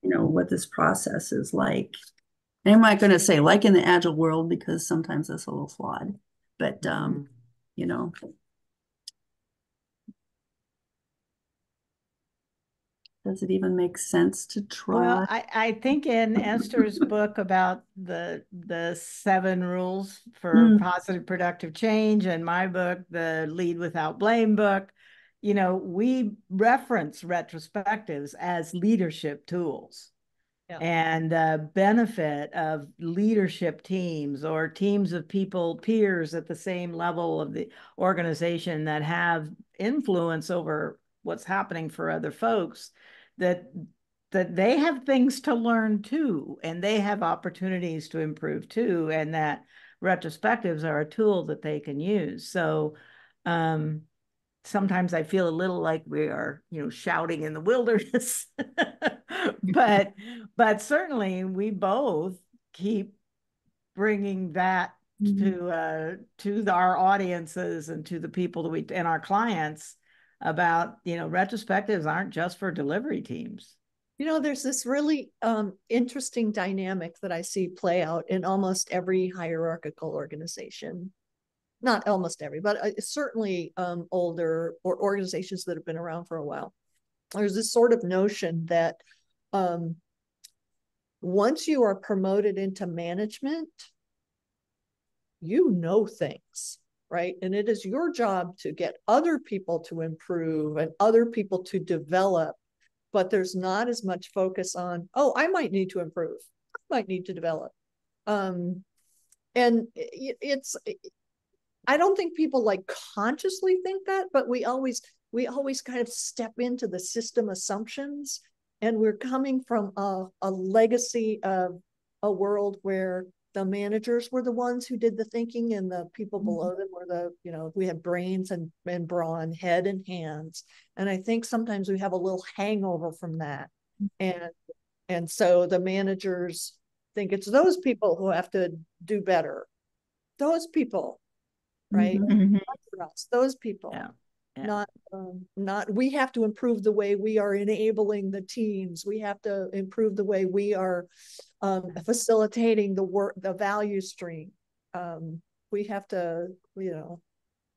what this process is like? And I'm not going to say like in the Agile world, because sometimes that's a little flawed, but, does it even make sense to try? Well, I think in Esther's book about the 7 rules for positive productive change, and my book, the Lead Without Blame book, we reference retrospectives as leadership tools. Yeah. And the benefit of leadership teams or teams of peers at the same level of the organization that have influence over what's happening for other folks, that they have things to learn too, and they have opportunities to improve too, and that retrospectives are a tool that they can use. So sometimes I feel a little like we are, shouting in the wilderness, but certainly we both keep bringing that to our audiences and to the people that and our clients about, retrospectives aren't just for delivery teams. There's this really interesting dynamic that I see play out in almost every hierarchical organization. Not almost every, but certainly older or organizations that have been around for a while. There's this sort of notion that once you are promoted into management, things, right? And it is your job to get other people to improve and other people to develop, but there's not as much focus on, I might need to improve, I might need to develop. And I don't think people consciously think that, but we always kind of step into the system assumptions, and we're coming from a legacy of a world where the managers were the ones who did the thinking and the people below them were we had brains and brawn, head and hands. And I think sometimes we have a little hangover from that. And so the managers think it's those people who have to do better. Those people, right? Those people. Yeah. Not we have to improve the way we are enabling the teams. We have to improve the way we are facilitating the work, the value stream. We have to,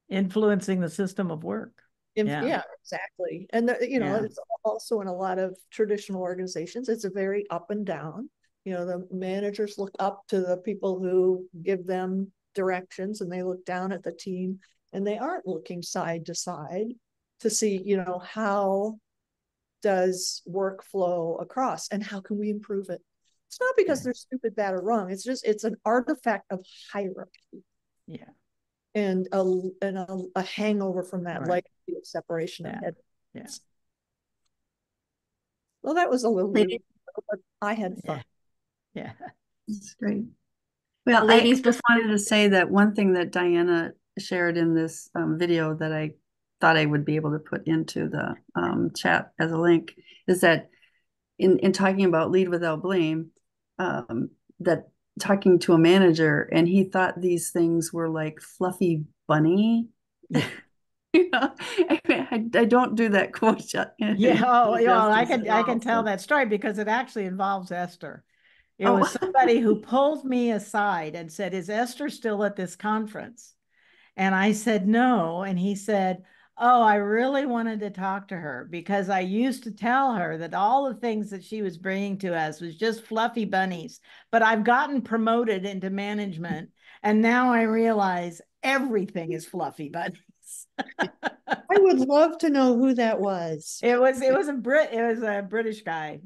influencing the system of work. Yeah, exactly. And it's also in a lot of traditional organizations, it's a very up and down. The managers look up to the people who give them directions, and they look down at the team, and they aren't looking side to side to see, how does work flow across and how can we improve it? It's not because they're stupid, bad, or wrong. It's just, it's an artifact of hierarchy. Yeah. And a hangover from that legacy separation of Yeah. head. Yeah. Well, that was a little Lady- weird, but I had fun. Yeah. That's great. Well, Ladies, I just wanted to say that one thing that Diana shared in this video that I thought I would be able to put into the chat as a link is that in talking about lead without blame, that talking to a manager and he thought these things were like fluffy bunny. Yeah. I don't do that quote. Yeah. Oh, yeah. I justice can at I can all, tell so. that story because it actually involves Esther. It Oh. was somebody who pulled me aside and said, "Is Esther still at this conference?" And I said, "No." And he said, "Oh, I really wanted to talk to her because I used to tell her that all the things that she was bringing to us was just fluffy bunnies. But I've gotten promoted into management, and now I realize everything is fluffy bunnies." I would love to know who that was. It was a British guy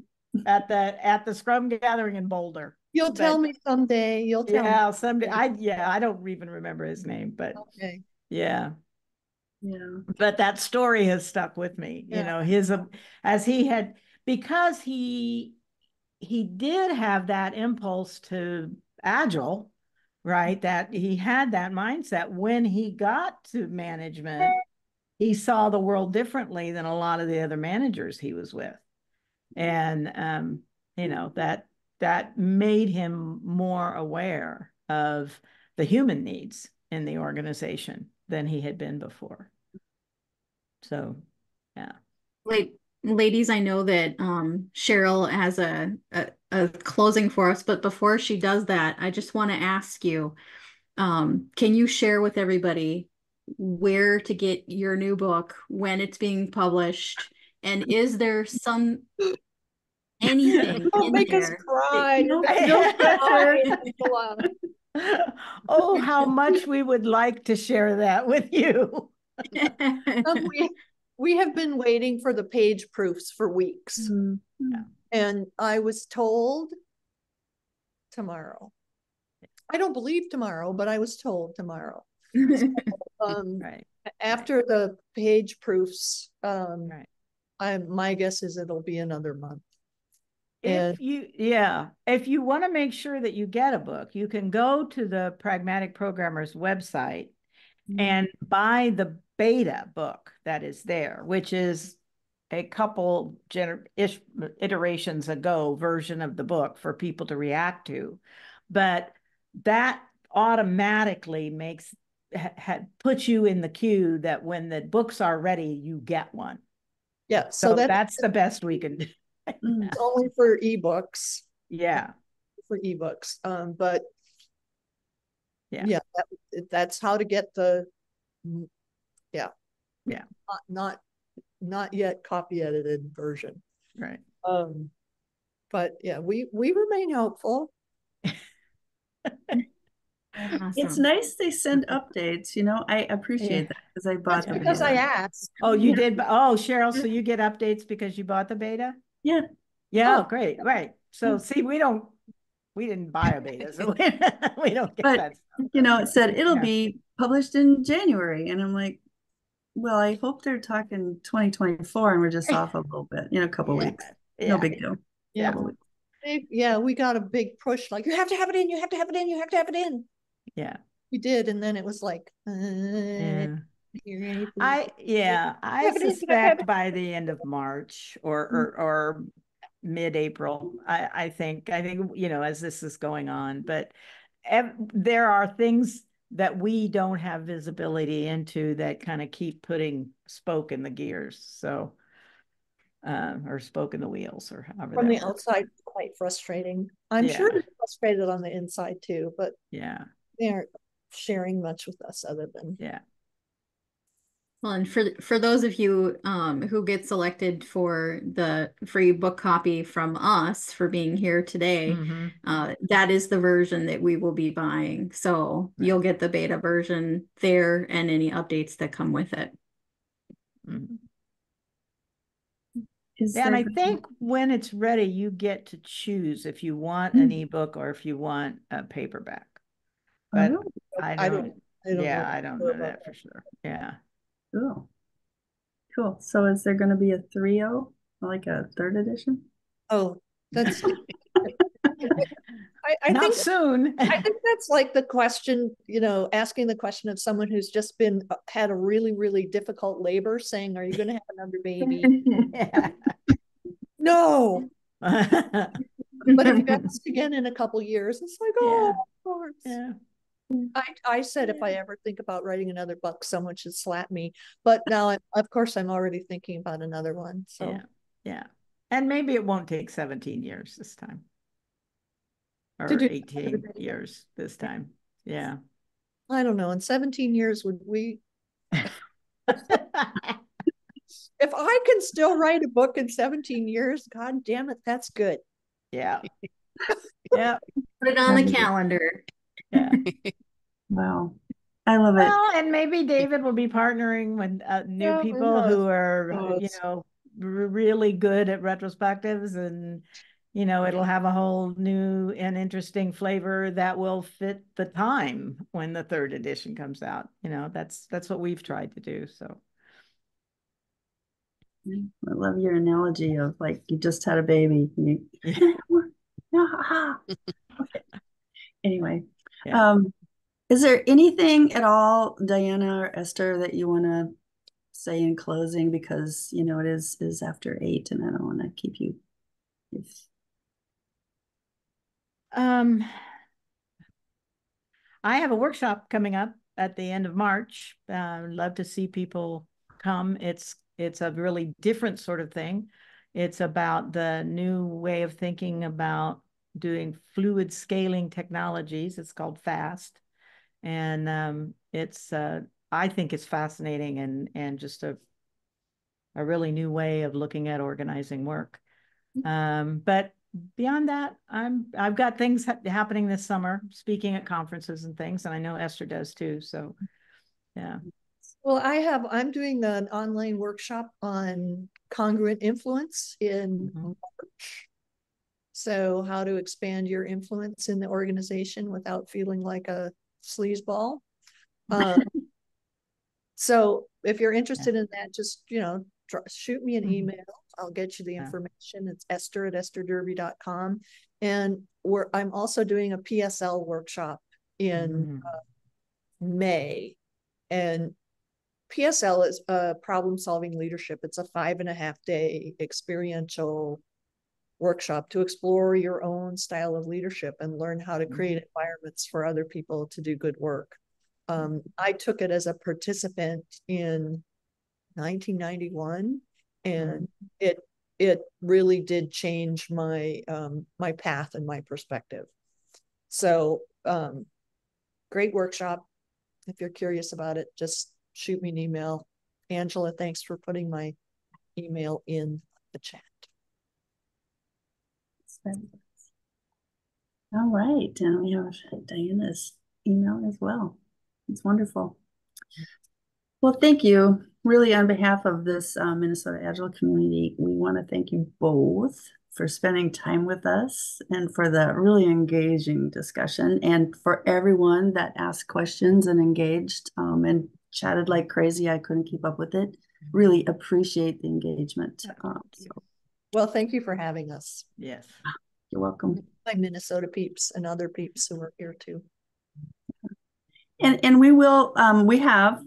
at the Scrum gathering in Boulder. You'll tell me someday. You'll tell me. Yeah, someday. I don't even remember his name, but Okay. yeah. Yeah. But that story has stuck with me. You know, as he had, because he did have that impulse to Agile, right? That he had that mindset when he got to management. He saw the world differently than a lot of the other managers he was with. And you know, that made him more aware of the human needs in the organization than he had been before. So, yeah. Ladies, I know that Cheryl has a closing for us, but before she does that, I just want to ask you, can you share with everybody where to get your new book, when it's being published, and is there anything Don't in make us there? cry. No pressure. Oh, how much we would like to share that with you. We have been waiting for the page proofs for weeks. Mm-hmm. And I was told tomorrow. I don't believe tomorrow, but I was told tomorrow. Right. After the page proofs, Right. my guess is it'll be another month. If you want to make sure that you get a book, you can go to the Pragmatic Programmer's website and buy the beta book that is there, which is a couple iterations ago version of the book for people to react to. But that automatically puts you in the queue that when the books are ready, you get one. Yeah, so that's the best we can do. It's only for ebooks. Yeah. For ebooks. But yeah, that's how to get the yeah. Not yet copy edited version. Right. But yeah, we remain hopeful. Awesome. It's nice they send updates, I appreciate that because I bought the because I beta. asked. Oh, you did. Oh, Cheryl, so you get updates because you bought the beta? Yeah. Yeah, great. Right. So see, we didn't buy a beta, so we don't get that stuff. It said it'll be published in January. And I'm like, well, I hope they're talking 2024 and we're just off a little bit, a couple weeks. No big deal. Yeah. We got a big push, like, you have to have it in, you have to have it in, you have to have it in. Yeah. We did, and then it was like, I suspect by the end of March or mid-April, I think, as this is going on, but there are things that we don't have visibility into that kind of keep putting spoke in the gears. So, or spoke in the wheels, or however. From the outside, quite frustrating. I'm sure they're frustrated on the inside too, but they aren't sharing much with us other than Well, and for those of you who get selected for the free book copy from us for being here today, that is the version that we will be buying. So you'll get the beta version there and any updates that come with it. And I think when it's ready, you get to choose if you want an ebook or if you want a paperback. But I don't know that for sure. Yeah. Cool. Cool. So is there going to be a 3.0, like a third edition? Oh, that's I Not think soon. I think that's like the question, asking the question of someone who's just had a really, really difficult labor, saying, "Are you going to have another baby?" Yeah. No. Yeah. But if you ask again in a couple years, it's like, oh, of course. Yeah. I said if I ever think about writing another book, someone should slap me. But now, of course, I'm already thinking about another one. So Yeah. Yeah. And maybe it won't take 17 years this time. Or to do 18 years this time. Yeah. I don't know. In 17 years, would we? If I can still write a book in 17 years, God damn it, that's good. Yeah. Yeah. Put it on the calendar. Yeah. Wow. I love it. Well, and maybe David will be partnering with new Yeah, who people knows? who are, Who you knows? know, really good at retrospectives, and it'll have a whole new and interesting flavor that will fit the time when the third edition comes out. That's what we've tried to do. So I love your analogy of like you just had a baby. Okay. Anyway, yeah. is there anything at all, Diana or Esther, that you want to say in closing? Because it is after 8, and I don't want to keep you. I have a workshop coming up at the end of March. Love to see people come. It's a really different sort of thing. It's about the new way of thinking about doing fluid scaling technologies. It's called FAST. And I think it's fascinating and just a really new way of looking at organizing work. But beyond that, I've got things happening this summer, speaking at conferences and things, and I know Esther does too. So, yeah. Well, I'm doing an online workshop on congruent influence in March. So how to expand your influence in the organization without feeling like a sleazeball. So if you're interested in that, just, shoot me an email. I'll get you the information. It's Esther@estherderby.com. And I'm also doing a PSL workshop in May. And PSL is problem solving leadership. It's a 5.5-day experiential workshop to explore your own style of leadership and learn how to create environments for other people to do good work. I took it as a participant in 1991, and it really did change my my path and my perspective. So great workshop. If you're curious about it, just shoot me an email. Angela, thanks for putting my email in the chat. All right, and we have Diana's email as well. It's wonderful. Well, thank you. Really, on behalf of this Minnesota Agile community, we want to thank you both for spending time with us and for the really engaging discussion, and for everyone that asked questions and engaged and chatted like crazy. I couldn't keep up with it. Really appreciate the engagement. Well, thank you for having us. Yes. You're welcome. My Minnesota peeps and other peeps who are here too. And we will, we have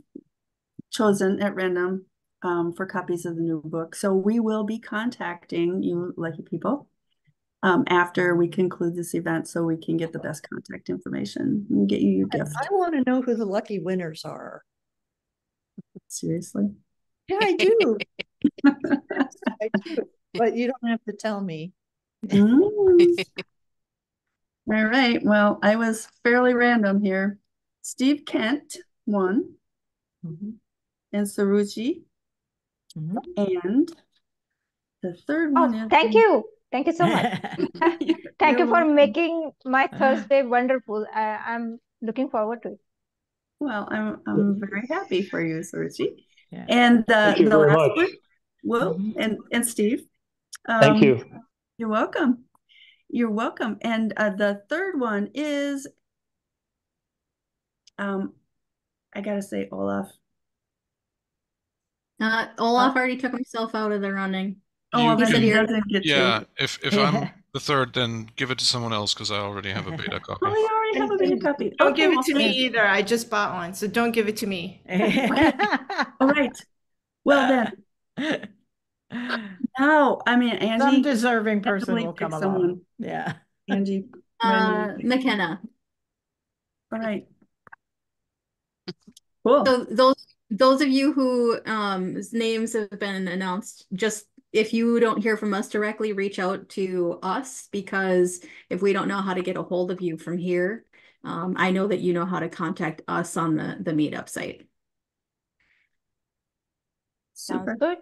chosen at random for copies of the new book. So we will be contacting you lucky people after we conclude this event, so we can get the best contact information and get you your gift. I want to know who the lucky winners are. Seriously? Yeah, I do. I do. But you don't have to tell me. All right. Well, I was fairly random here. Steve Kent won. And Saruchi. And the third one is... Thank you. Thank you so much. Thank you for making my Thursday wonderful. I'm looking forward to it. Well, I'm very happy for you, Saruchi. Yeah. And Thank you very much. one, Will and Steve. Thank you. You're welcome. You're welcome. And the third one is, I gotta say, Olaf. Olaf already took himself out of the running. Oh, You then said he he already- doesn't get Yeah, to. if I'm the third, then give it to someone else because I already have a beta copy. Oh, you already have a beta copy. Don't Okay, give well, it to me thanks. either. I just bought one, so don't give it to me. All right. Well then, now, I mean, Some Angie, deserving person definitely will come pick along. someone. Yeah. Angie, Randy. McKenna. All right. Cool. So those of you who names have been announced, just if you don't hear from us directly, reach out to us, because if we don't know how to get a hold of you from here, I know that you know how to contact us on the meetup site. Super. Sounds good.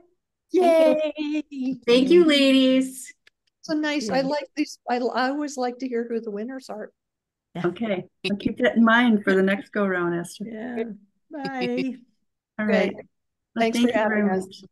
Yay! Thank you, ladies. So nice. I Yeah. like these. I always like to hear who the winners are. Okay. I'll keep that in mind for the next go round, Esther. Yeah. Bye. All right. Great. Well, Thanks thank for you very having us. much.